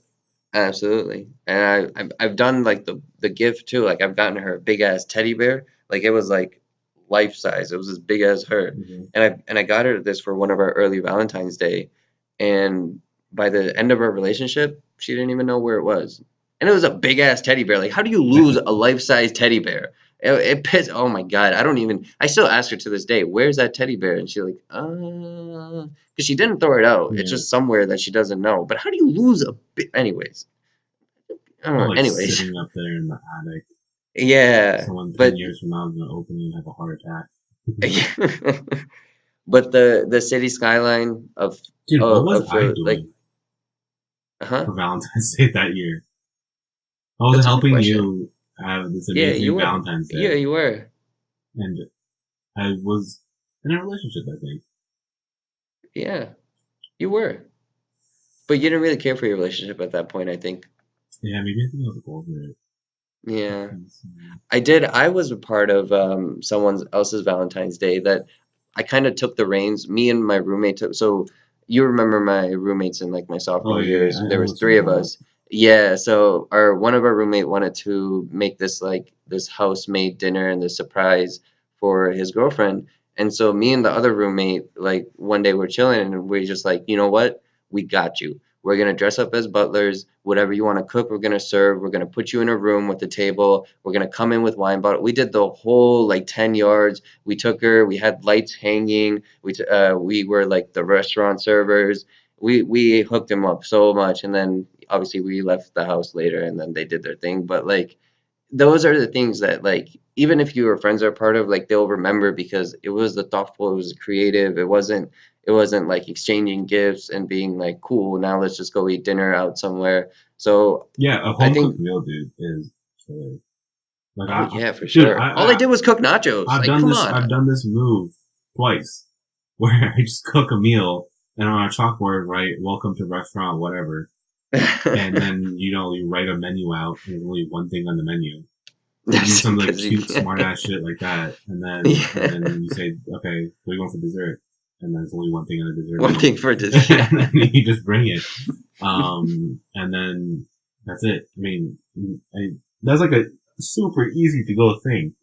absolutely. And I've done like the gift too. Like I've gotten her a big ass teddy bear. Like it was like life size. It was as big as her. Mm-hmm. And I got her this for one of our early Valentine's Day. And by the end of our relationship, she didn't even know where it was. And it was a big ass teddy bear. Like how do you lose a life size teddy bear? It pissed. Oh my God. I don't even. I still ask her to this day, where's that teddy bear? And she's like, because she didn't throw it out. It's Yeah. just somewhere that she doesn't know. But how do you lose a anyways? Or like Anyways, sitting up there in the attic. yeah, Someone 10 but years from now is going to open it and have a heart attack. but the city skyline Dude, what was I like doing huh? for Valentine's Day that year? I was That's a good helping question. you have this Yeah, you amazing were. Valentine's Day. Yeah, you were. And I was in a relationship, I think. Yeah, you were. But you didn't really care for your relationship at that point, I think. Yeah, maybe I think I was over it. Yeah. I did. I was a part of someone else's Valentine's Day that I kind of took the reins. Me and my roommate took. So you remember my roommates in like my Oh, sophomore yeah, years? I There was listened three to of that. us. Yeah. So our one of our roommate wanted to make this like this house-made dinner and this surprise for his girlfriend. And so me and the other roommate like one day we're chilling and we're just like, you know what? We got you. We're gonna dress up as butlers. Whatever you want to cook, we're gonna serve. We're gonna put you in a room with a table. We're gonna come in with wine bottle. We did the whole like 10 yards. We took her. We had lights hanging. We were like the restaurant servers. We hooked them up so much, and then obviously we left the house later, and then they did their thing. But like those are the things that like even if your friends are part of like they'll remember because it was the thoughtful, it was creative. It wasn't like exchanging gifts and being like cool. Now let's just go eat dinner out somewhere. So Yeah, a I home cooked think meal, dude, is killer. Like, oh yeah, for dude, sure. All I did was cook nachos. I've Like, done come this. on. I've done this move twice, where I just cook a meal and on a chalkboard write "Welcome to restaurant," whatever, and then you write a menu out, and there's only one thing on the menu. You do some like Because you cute, smart ass shit like that, and then you say, "Okay, what do you want for dessert?" And there's only one thing on the dessert one menu, thing for dessert. and then you just bring it, and then that's it. I mean, that's like a super easy to go thing.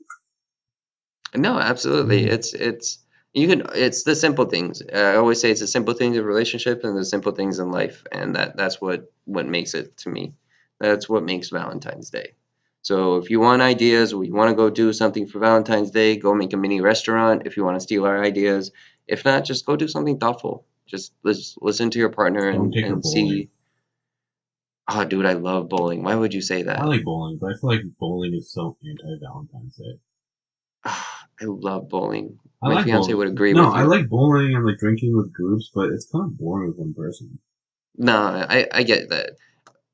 No, absolutely. Mm. It's the simple things. I always say it's the simple things in relationship and the simple things in life, and that's what makes it to me. That's what makes Valentine's Day. So if you want ideas or you want to go do something for Valentine's Day, go make a mini restaurant. If you want to steal our ideas, if not, just go do something thoughtful. Just listen to your partner Don't take her and bowling. see. Oh, dude, I love bowling. Why would you say that? I like bowling, but I feel like bowling is so anti-Valentine's Day. I love bowling. I My like fiance bowling. would agree No, with I you. like bowling and like drinking with groups, but it's kind of boring with one person. No, I get that.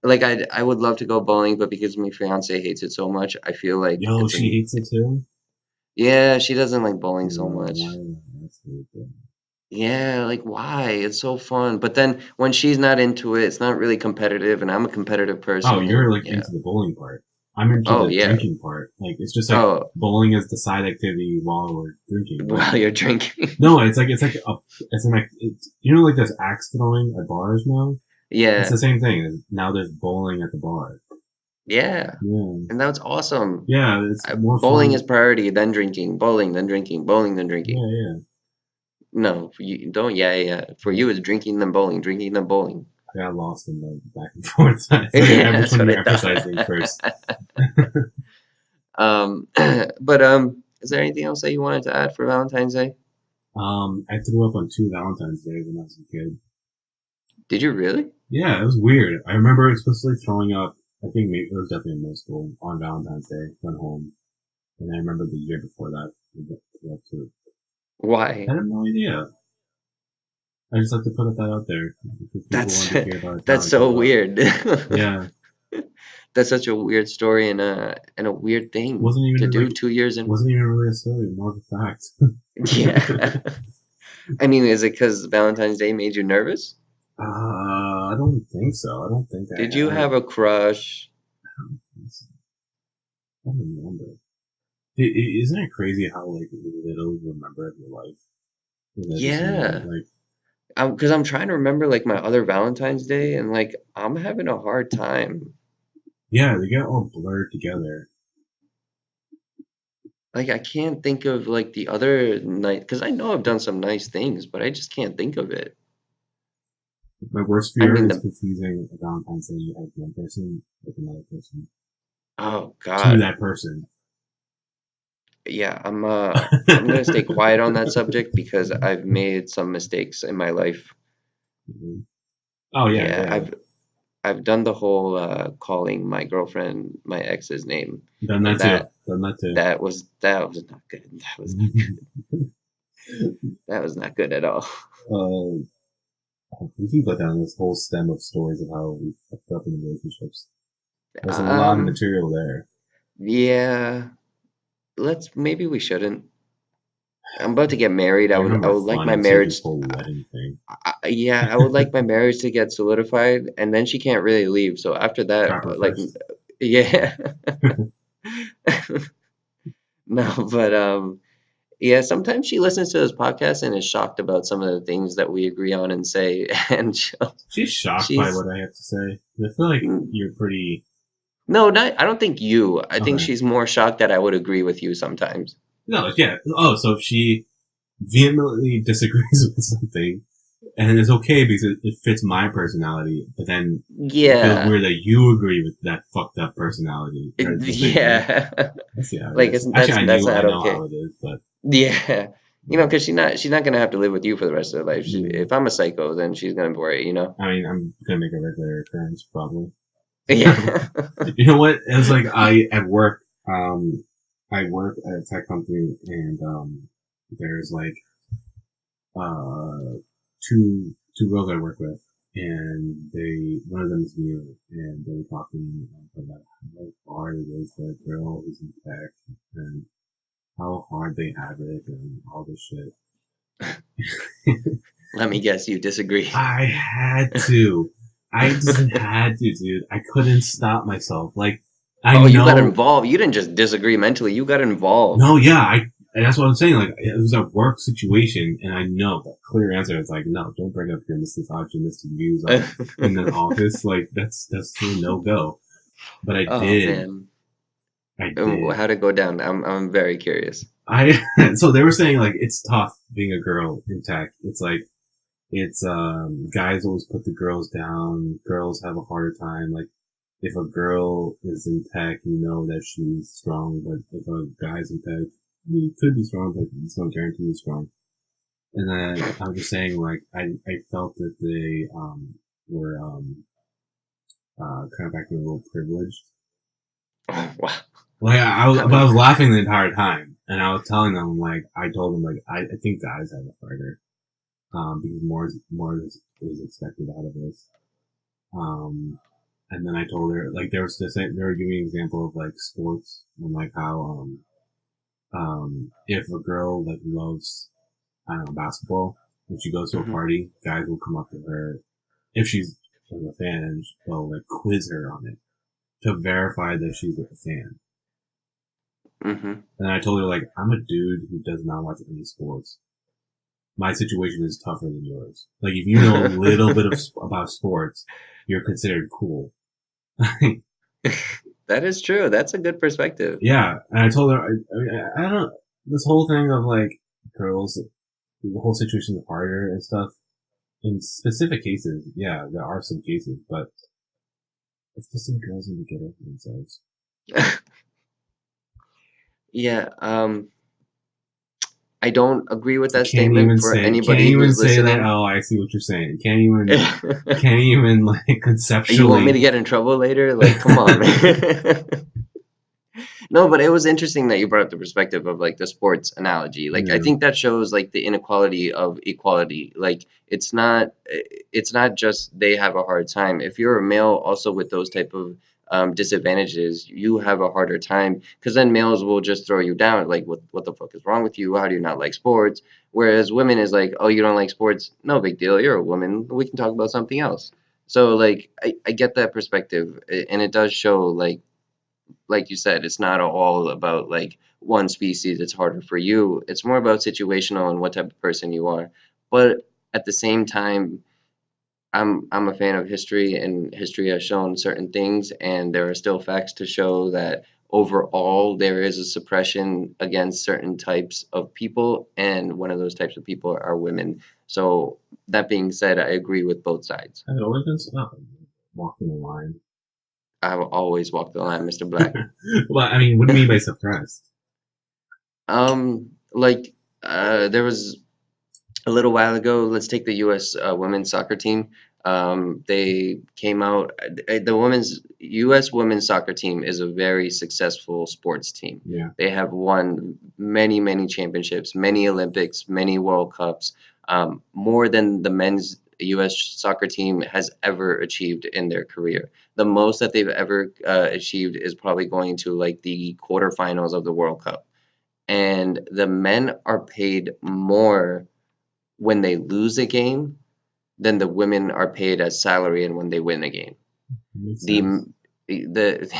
Like I would love to go bowling, but because my fiance hates it so much, I feel like Yo, she hates it too. yeah, she doesn't like bowling so No, much. that's weird. Yeah, like why? It's so fun. But then when she's not into it, it's not really competitive, and I'm a competitive Oh, person, you're and like yeah. into the bowling part. I'm into Oh the yeah. drinking part. Like it's just like Oh, bowling is the side activity while we're drinking. Like while you're drinking. no, it's like like there's axe throwing at bars now. It's Yeah, the same thing. Now there's bowling at the bar. yeah, Yeah, and that's awesome. yeah, it's more Bowling is fun. priority, then drinking. Bowling, then drinking. Bowling, then drinking. Yeah, yeah. No, you don't. Yeah, yeah. For Yeah. you, it's drinking then bowling, drinking then bowling. I got lost in the back and forth. So Yeah, which that's one what I you're emphasizing first? thought. But is there anything else that you wanted to add for Valentine's Day? I threw up on 2 Valentine's Days when I was a kid. Did you really? Yeah, it was weird. I remember explicitly throwing up. I think maybe it was definitely in middle school on Valentine's Day. Went home, and I remember the year before that. I threw up too. Why? I have no idea. I just like to put that out there because people That's want to hear about a that's time I so threw up. weird. Yeah, That's such a weird story and a weird thing wasn't to even do like 2 years in. wasn't even really a story, more of a fact. Yeah. I mean, is it because Valentine's Day made you nervous? I don't think so. I don't think I Did you have. have a crush? I don't remember. Isn't it crazy how like little you remember of your life? That just mean Yeah. like Because I'm trying to remember like my other Valentine's Day, and like I'm having a hard time. yeah, they get all blurred together. Like I can't think of like the other night because I know I've done some nice things, but I just can't think of it. My worst I fear mean is the confusing a Valentine's Day you have one person with another person oh to God. that person. Yeah, I'm gonna stay quiet on that subject because I've made some mistakes in my life. Mhm. Oh yeah, Yeah, yeah. I've done the whole calling my girlfriend my ex's name, Done and that too. Done that too. that was not good. That was not that was not good at all. uh, we can go down this whole stem of stories of how we fucked up in relationships. There's a lot of Um, material there. yeah, let's maybe we shouldn't. I'm about to get married. I I remember would like my fun too, this marriage. whole wedding thing. Yeah, I would like my marriage to get solidified, and then she can't really leave. So after that, Trap her like, first. yeah, no, but yeah. Sometimes she listens to this podcast and is shocked about some of the things that we agree on and say, and She's shocked by she's what I have to say. I feel like you're pretty no, not. I don't think you. I think okay. she's more shocked that I would agree with you sometimes. No, yeah. Oh, so if she vehemently disagrees with something, and it's okay because it fits my personality, but then it feels Yeah, weird that you agree with that fucked up personality or the thing, you know? yeah. I see how it Like is. it's Actually, that's I not know okay. how it is, but Yeah, yeah. because she's not gonna have to live with you for the rest of her life. Yeah. If I'm a psycho, then she's gonna worry. I mean, I'm gonna make a regular occurrence probably. Yeah. You know what? It was like at work. I work at a tech company, and there's like uh two girls I work with, and one of them is new, and they were talking about how hard it is for a girl who's in tech, and how hard they have it, and all this shit. Let me guess, you disagree. I had to. I just had to, dude. I couldn't stop myself. Like, I Oh, you got know. involved. You didn't just disagree mentally. You got involved. No, yeah, and that's what I'm saying. Like, it was a work situation, and I know the clear answer is like, no, don't bring up your misogynistic views in the office. Like, that's a no go. But I Oh did. man. I did. How'd it go down? I'm very curious. So they were saying like it's tough being a girl in tech. It's like it's guys always put the girls down. Girls have a harder time. Like if a girl is in tech, you know that she's strong. But if a guy's in tech, he could be strong, but it's no guarantee he's strong. And then I was just saying, like, I felt that they, were, kind of acting a little privileged. Oh wow. Like, How but I did? was laughing the entire time. And I was telling them, like, I told them, like, I think guys have it harder. Because more is expected out of us. And then I told her, like, they were giving me an example of, like, sports and, like, how, if a girl, like, loves, I don't know, basketball, if she goes to a Hmm. party, guys will come up to her, if she's like, a fan, and they'll, like, quiz her on it to verify that she's a fan. Hmm. And I told her, like, I'm a dude who does not watch any sports. My situation is tougher than yours. Like, if you know a little bit about sports, you're considered cool. That is true. That's a good perspective. Yeah, and I told her, I don't, this whole thing of like girls, the whole situation is harder and stuff. In specific cases, yeah, there are some cases, but it's just some girls need to get over themselves. Yeah. I don't agree with that Can't statement even for can't anybody even who's say that. listening. Oh, I see what you're saying. Can't even like You want me to conceptually. get in trouble later? Like, come on, man. No, but it was interesting that you brought up the perspective of like the sports analogy. Like, I Yeah. think that shows like the inequality of equality. Like, it's not just they have a hard time. If you're a male also with those type of disadvantages, you have a harder time because then males will just throw you down like what the fuck is wrong with you? How do you not like sports? Whereas women is like, oh, you don't like sports? No big deal. You're a woman. We can talk about something else. So like I get that perspective and it does show like you said, it's not all about like one species, it's harder for you. It's more about situational and what type of person you are. But at the same time, I'm a fan of history, and history has shown certain things, and there are still facts to show that overall there is a suppression against certain types of people, and one of those types of people are women. So that being said, I agree with both sides. Has it always been so? Walking the line. I will always walk the line, Mr. Black. Well, I mean, what do you mean by suppressed? Like there was a little while ago, let's take the U.S. Women's soccer team. They came out. The women's U.S. women's soccer team is a very successful sports team. Yeah. They have won many, many championships, many Olympics, many World Cups, more than the men's U.S. soccer team has ever achieved in their career. The most that they've ever achieved is probably going to like the quarterfinals of the World Cup. And the men are paid more when they lose a game than the women are paid as salary and when they win a game. Makes The sense. the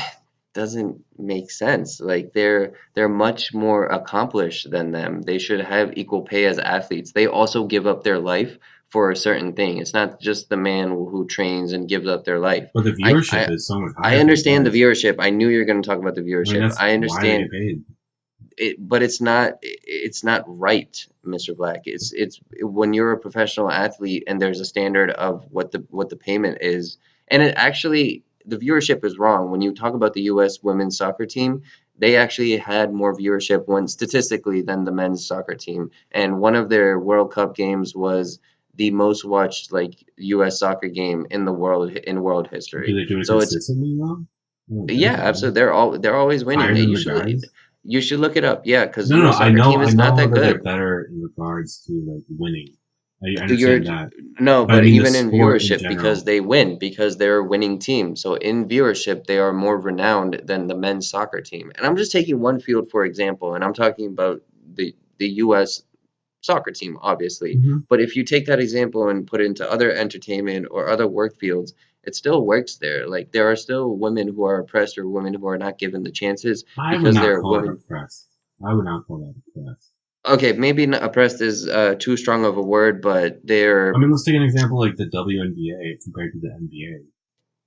doesn't make sense. Like they're much more accomplished than them. They should have equal pay as athletes. They also give up their life for a certain thing. It's not just the man who trains and gives up their life. But the I viewership I, is so much I higher for the understand the guys. viewership. I knew you were going to talk about the I mean, viewership. that's I why they understand get paid. it, but it's not right, Mr. Black. It's when you're a professional athlete and there's a standard of what the payment is, and it actually the viewership is wrong. When you talk about the U.S. women's soccer team, they actually had more viewership when statistically than the men's soccer team, and one of their World Cup games was the most watched like U.S. soccer game in world Do history. they do it So it's consistently though? I don't think yeah, so. absolutely. They're always winning. Higher than You the should guys? you should look it up. Yeah, because No, no, U.S. I soccer know, team I is not know that that they're good. better in regards to like winning. I You're understand that, no, but I but mean the even in sport in viewership, because general. they win, because they're a winning team. So in viewership, they are more renowned than the men's soccer team. And I'm just taking one field for example, and I'm talking about the U.S. soccer team, obviously. Hmm. But if you take that example and put it into other entertainment or other work fields, it still works there. Like there are still women who are oppressed or women who are not given the chances I would because not they're call it women. oppressed. I would not call that oppressed. Okay, maybe oppressed is too strong of a word, but I they're mean, let's take an example like the WNBA compared to the NBA.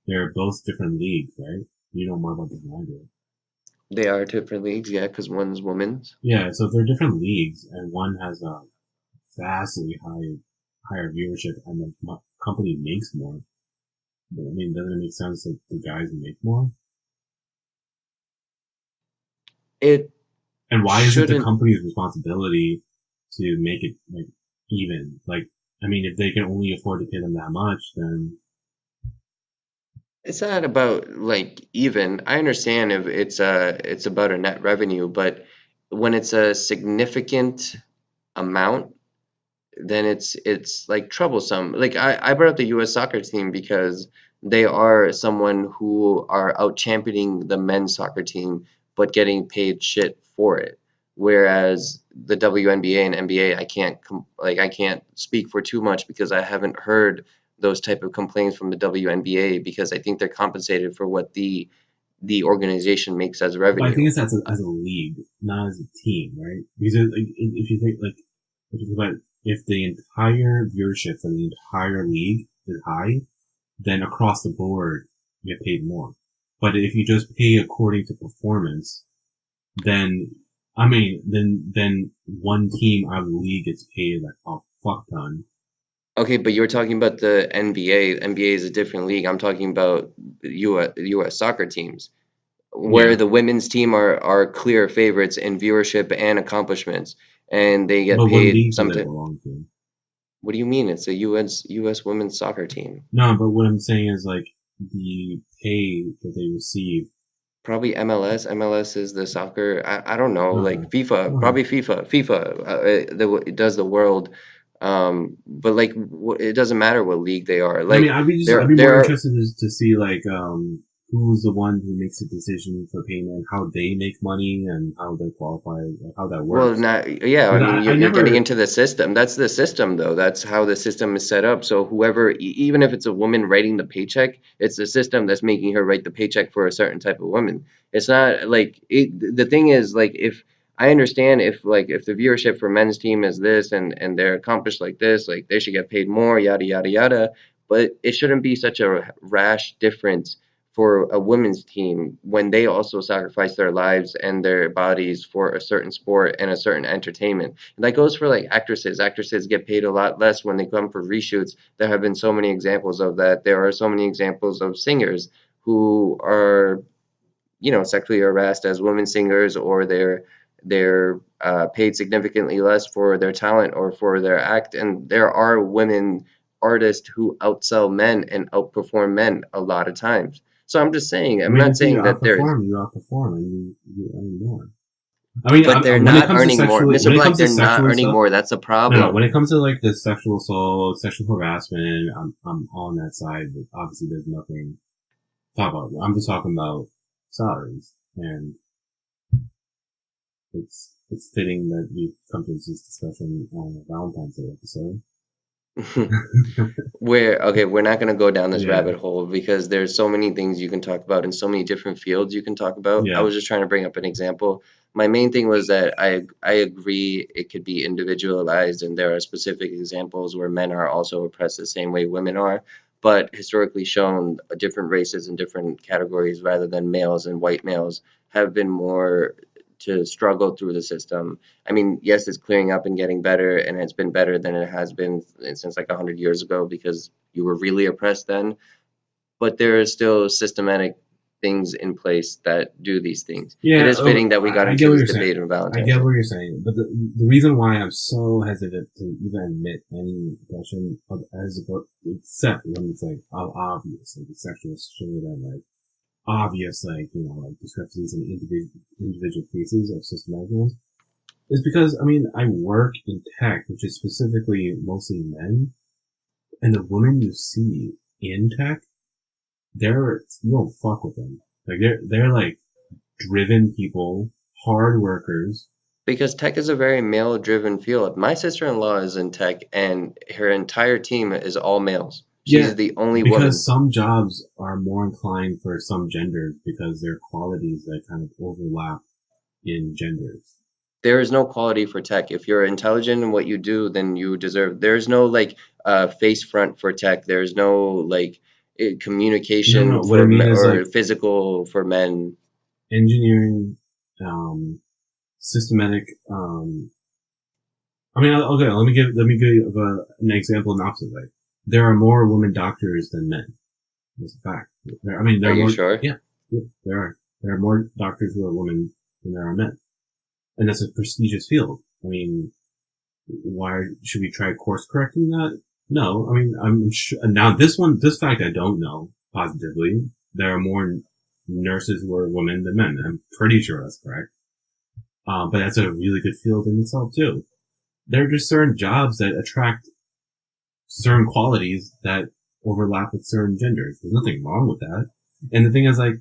They're both different leagues, right? You know more about this than I do. they are different leagues, yeah, because one's women's. Yeah, so if they're different leagues and one has a vastly higher viewership and the company makes more, I mean, doesn't it make sense that the guys make more? It And why is it the shouldn't. company's responsibility to make it like even? Like, I mean, if they can only afford to pay them that much, then It's not about like even. I understand if it's about a net revenue, but when it's a significant amount, then it's like troublesome. Like I brought up the U.S. soccer team because they are someone who are out championing the men's soccer team, but getting paid shit for it. Whereas the WNBA and NBA, I can't speak for too much because I haven't heard those type of complaints from the WNBA because I think they're compensated for what the organization makes as but I think revenue. it's as a league, not as a team, right? Because like, if you think like if you think about if the entire viewership for the entire league is high, then across the board you get paid more. But if you just pay according to performance, then I mean, then one team out of the league gets paid like a fuck ton. Okay, but you're talking about the NBA. NBA is a different league. I'm talking about US soccer teams, where Yeah, the women's team are clear favorites in viewership and accomplishments, and they get but what paid league do they something. belong to? What do you mean? It's a US women's soccer team. No, but what I'm saying is like the pay that they receive. Probably MLS. MLS is the soccer. I don't know, Okay, like FIFA. okay. Probably FIFA. FIFA it does the world. But it doesn't matter what league they are. I mean, Like I'd there be more there are interested to see like who's the one who makes the decision for payment, how they make money, and how they qualify, how that Well, works. not, yeah, I Because mean, I you're getting never, into the system. That's the system, though. That's how the system is set up. So whoever, even if it's a woman writing the paycheck, it's the system that's making her write the paycheck for a certain type of woman. It's not like the thing is like if I understand if the viewership for men's team is this and they're accomplished like this, like they should get paid more, yada yada yada. But it shouldn't be such a rash difference for a women's team when they also sacrifice their lives and their bodies for a certain sport and a certain entertainment. And that goes for like actresses. Actresses get paid a lot less when they come for reshoots. There have been so many examples of that. There are so many examples of singers who are, sexually harassed as women singers, or they're paid significantly less for their talent or for their act. And there are women artists who outsell men and outperform men a lot of times. So I'm just saying, I I'm mean, not if you saying that there's, outperform, and you earn more. I mean, but they're when it not comes to earning more. sexually, Mr. when it Black, comes to they're not sexual earning stuff, more. That's a no, problem. when it comes to like the sexual assault, sexual harassment, I'm on that side. But obviously, there's nothing to talk about. I'm just talking about salaries, and it's fitting that we come to this discussion on a Valentine's Day episode. We're not going to go down this Yeah, rabbit hole because there's so many things you can talk about and so many different fields you can talk about. I yeah, was just trying to bring up an example. My main thing was that I agree it could be individualized and there are specific examples where men are also oppressed the same way women are, but historically shown different races and different categories rather than males and white males have been more to struggle through the system. I mean, yes, it's clearing up and getting better, and it's been better than it has been since like 100 years ago because you were really oppressed then. But there are still systematic things in place that do these things. It yeah. is fitting that we got I into get what this you're saying. debate on I Valentine's get Day. what you're saying, but the reason why I'm so hesitant to even admit any oppression of as a book, except when it's like obvious, like it's sexual shit and like obvious, like like discrepancies in individual cases of systematic ones, is because I mean I work in tech, which is specifically mostly men, and the women you see in tech, you don't fuck with them. Like they're like driven people, hard workers. Because tech is a very male-driven field. My sister-in-law is in tech, and her entire team is all males. Yeah, She's the only because woman. some jobs are more inclined for some genders because there are qualities that kind of overlap in genders. There is no quality for tech. If you're intelligent in what you do, then you deserve. There's no like face front for tech. There's no like No, no, communication no. What I for mean is or like physical for men. engineering, systematic. I mean, okay. Let me give you an example in the opposite way. There are more women doctors than men. That's a fact. I mean, there Are are you more. sure? Yeah, yeah, there are. There are more doctors who are women than there are men, and that's a prestigious field. I mean, why should we try course correcting that? No, I mean, I'm sure, now this fact I don't know positively. There are more nurses who are women than men. I'm pretty sure that's correct. But that's a really good field in itself too. There are just certain jobs that attract certain qualities that overlap with certain genders. There's nothing wrong with that. And the thing is like,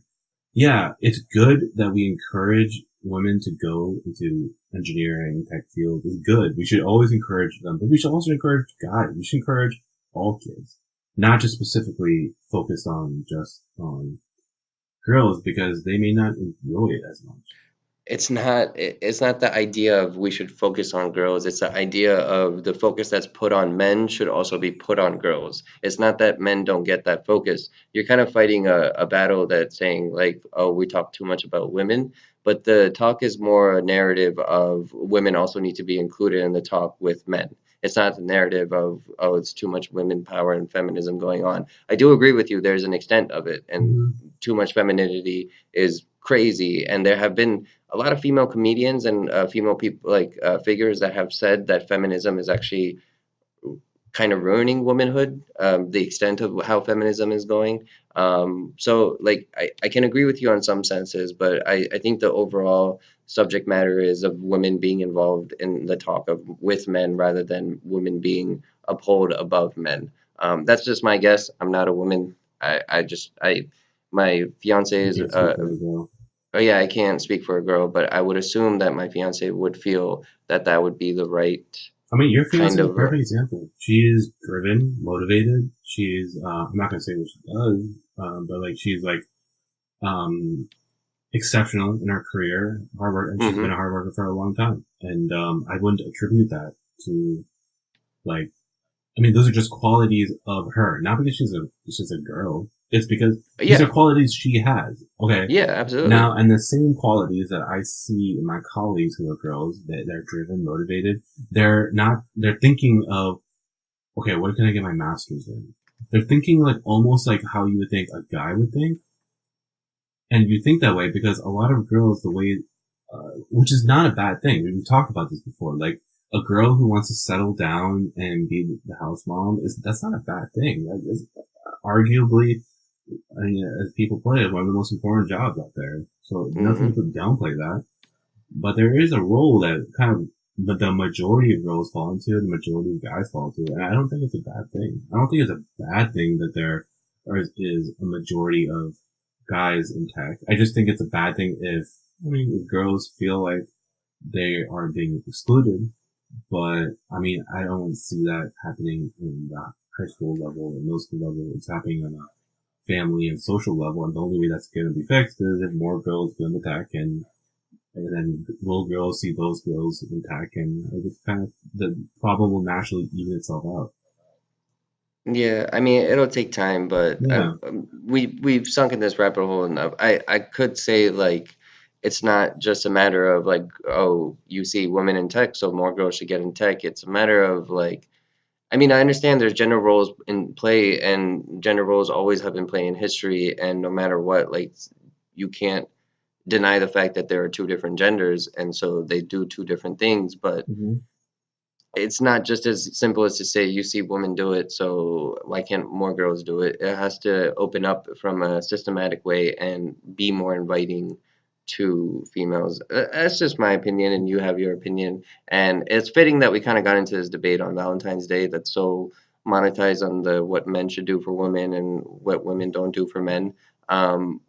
yeah, it's good that we encourage women to go into engineering tech field. Is good. We should always encourage them, but we should also encourage guys. We should encourage all kids, not just specifically focus on just on girls because they may not enjoy it as much. It's not the idea of we should focus on girls. It's the idea of the focus that's put on men should also be put on girls. It's not that men don't get that focus. You're kind of fighting a battle that's saying like, oh, we talk too much about women, but the talk is more a narrative of women also need to be included in the talk with men. It's not the narrative of, oh, it's too much women power and feminism going on. I do agree with you, there's an extent of it, and Mm-hmm. too much femininity is crazy. And there have been a lot of female comedians and female people like figures that have said that feminism is actually kind of ruining womanhood, the extent of how feminism is going. So like I can agree with you on some senses, but I think the overall subject matter is of women being involved in the talk of with men rather than women being upheld above men. That's just my guess. I'm not a woman. I my fiance You is can't speak for the girl. oh yeah, I can't speak for a girl, but I would assume that my fiance would feel that that would be the right I mean, your fiance kind is a of perfect example. She is driven, motivated. She's, I'm not going to say what she does, but like, she's like, um, exceptional in her career, hard work, and she's been a hmm hard worker for a long time. And, I wouldn't attribute that to like, I mean, those are just qualities of her, not because she's a girl. It's because these are Yeah, qualities she has. Okay. yeah, absolutely. Now, and the same qualities that I see in my colleagues who are girls, they're driven, motivated. They're thinking of, okay, what can I get my master's in? They're thinking like almost like how you would think a guy would think. And you think that way because a lot of girls, the way, which is not a bad thing. We've talked about this before. Like a girl who wants to settle down and be the house mom that's not a bad thing. That is arguably, I mean, as people put it, one of the most important jobs out there. So nothing hmm to downplay that. But there is a role that kind of the majority of girls fall into, the majority of guys fall into, and I don't think it's a bad thing. I don't think it's a bad thing that is a majority of guys in tech. I just think it's a bad thing if girls feel like they are being excluded. But I mean, I don't see that happening in the high school level or middle school level. It's happening on a family and social level, and the only way that's going to be fixed is if more girls go into tech and then little girls see those girls in tech, and it just kind of the problem will naturally even itself out. Yeah, I mean, it'll take time, but Yeah. we've sunk in this rabbit hole enough. I could say like it's not just a matter of like, oh, you see women in tech, so more girls should get in tech. It's a matter of like, I mean, I understand there's gender roles in play, and gender roles always have been play in history, and no matter what, like you can't deny the fact that there are two different genders, and so they do two different things, but Mm-hmm. it's not just as simple as to say you see women do it, so why can't more girls do it? It has to open up from a systematic way and be more inviting to females. That's just my opinion, and you have your opinion. And it's fitting that we kind of got into this debate on Valentine's Day that's so monetized on the what men should do for women and what women don't do for men. Um,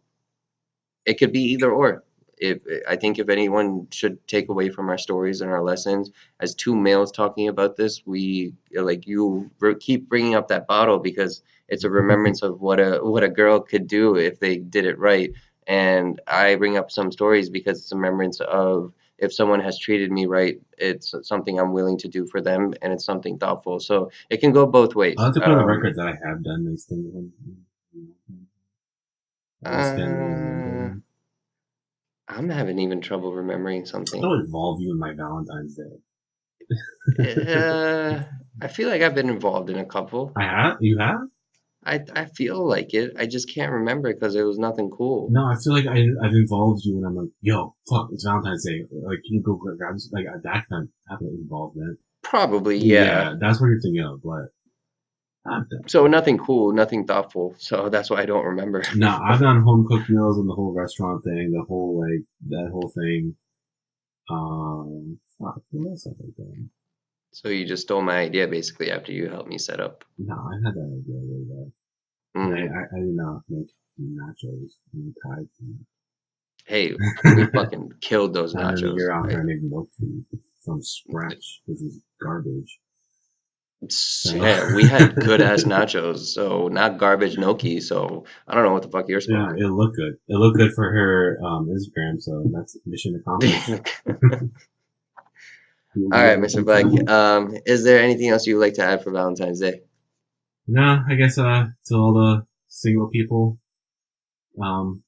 it could be either or. If I think if anyone should take away from our stories and our lessons, as two males talking about this, we like you keep bringing up that bottle because it's a remembrance of what a girl could do if they did it right. And I bring up some stories because it's a remembrance of if someone has treated me right, it's something I'm willing to do for them, and it's something thoughtful. So it can go both I ways. have to put on the record that I have done these things. I just can't really remember Uh, them. I'm having even trouble remembering I something. don't involve you in my Valentine's Day. Uh, I feel like I've been involved in a couple. I have? You have? I feel like it. I just can't remember because it was nothing cool. No, I feel like I've involved you when I'm like, yo, fuck, it's Valentine's Day. Like, can you go grab this? Like, that kind of type of involvement. Probably, yeah. Yeah, that's what you're thinking of, but I've done. So nothing cool, nothing thoughtful. So that's why I don't remember. No, I've done home cooked meals and the whole restaurant thing, the whole, like, that whole thing. Fuck, what else have I done? So you just stole my idea basically after you helped me set up. No, I had that idea way back. And Mm. I did not make nachos in Thai food. Hey, we fucking killed those And then the nachos. year after, Right? I made milk tea from scratch, which is garbage. So, Yeah, we had good ass nachos, so not garbage gnocchi. So I don't know what the fuck you're yeah, smoking. it looked good. It looked good for her Instagram, so that's mission accomplished. All You right, have Mr. anything Black. fun? Is there anything else you'd like to add for Valentine's Day? No, I guess to all the single people, um,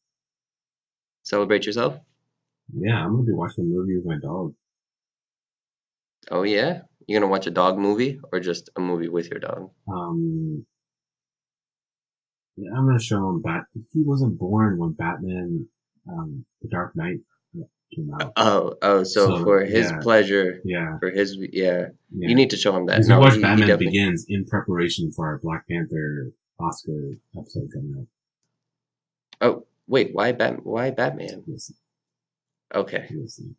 Celebrate yourself? yeah, I'm gonna be watching a movie with my dog. Oh yeah? You gonna watch a dog movie or just a movie with your dog? Um, yeah, I'm gonna show him He wasn't born when Batman, The Dark Knight came out. So So for his yeah, pleasure, yeah, for his yeah, you yeah. need to show him that. Because we No, watched he Batman definitely. Begins in preparation for our Black Panther Oscar episode coming up. Oh wait, why Batman? Listen, Okay. listen.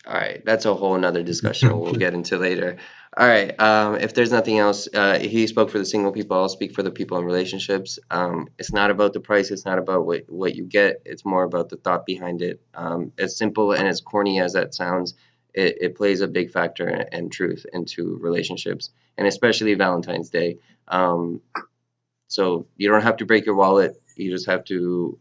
All right, that's a whole nother discussion we'll get into later. All right, if there's nothing else, he spoke for the single people. I'll speak for the people in relationships. It's not about the price. It's not about what you get. It's more about the thought behind it. As simple and as corny as that sounds, it plays a big factor and truth into relationships, and especially Valentine's Day. Um, so you don't have to break your wallet. You just have to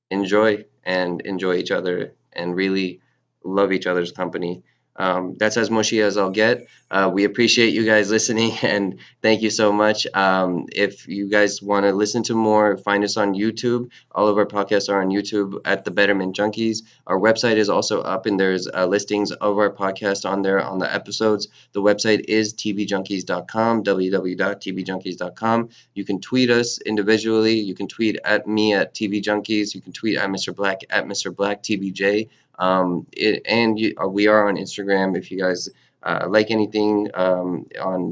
enjoy each other and really love each other's company. That's as mushy as I'll get. We appreciate you guys listening and thank you so much. If you guys want to listen to more, find us on YouTube. All of our podcasts are on YouTube at the Betterment Junkies. Our website is also up and there's listings of our podcast on there on the episodes. The website is tvjunkies.com, www.tvjunkies.com. You can tweet us individually. You can tweet at me at TV Junkies. You can tweet at Mr. Black at Mr. Black TBJ. We are on Instagram. If you guys like anything on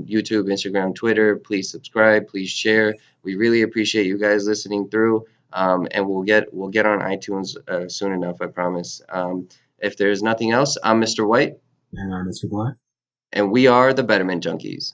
YouTube, Instagram, Twitter, please subscribe. Please share. We really appreciate you guys listening through. And we'll get on iTunes soon enough. I promise. If there's nothing else, I'm Mr. White, And I'm Mr. Black. and we are the Betterment Junkies.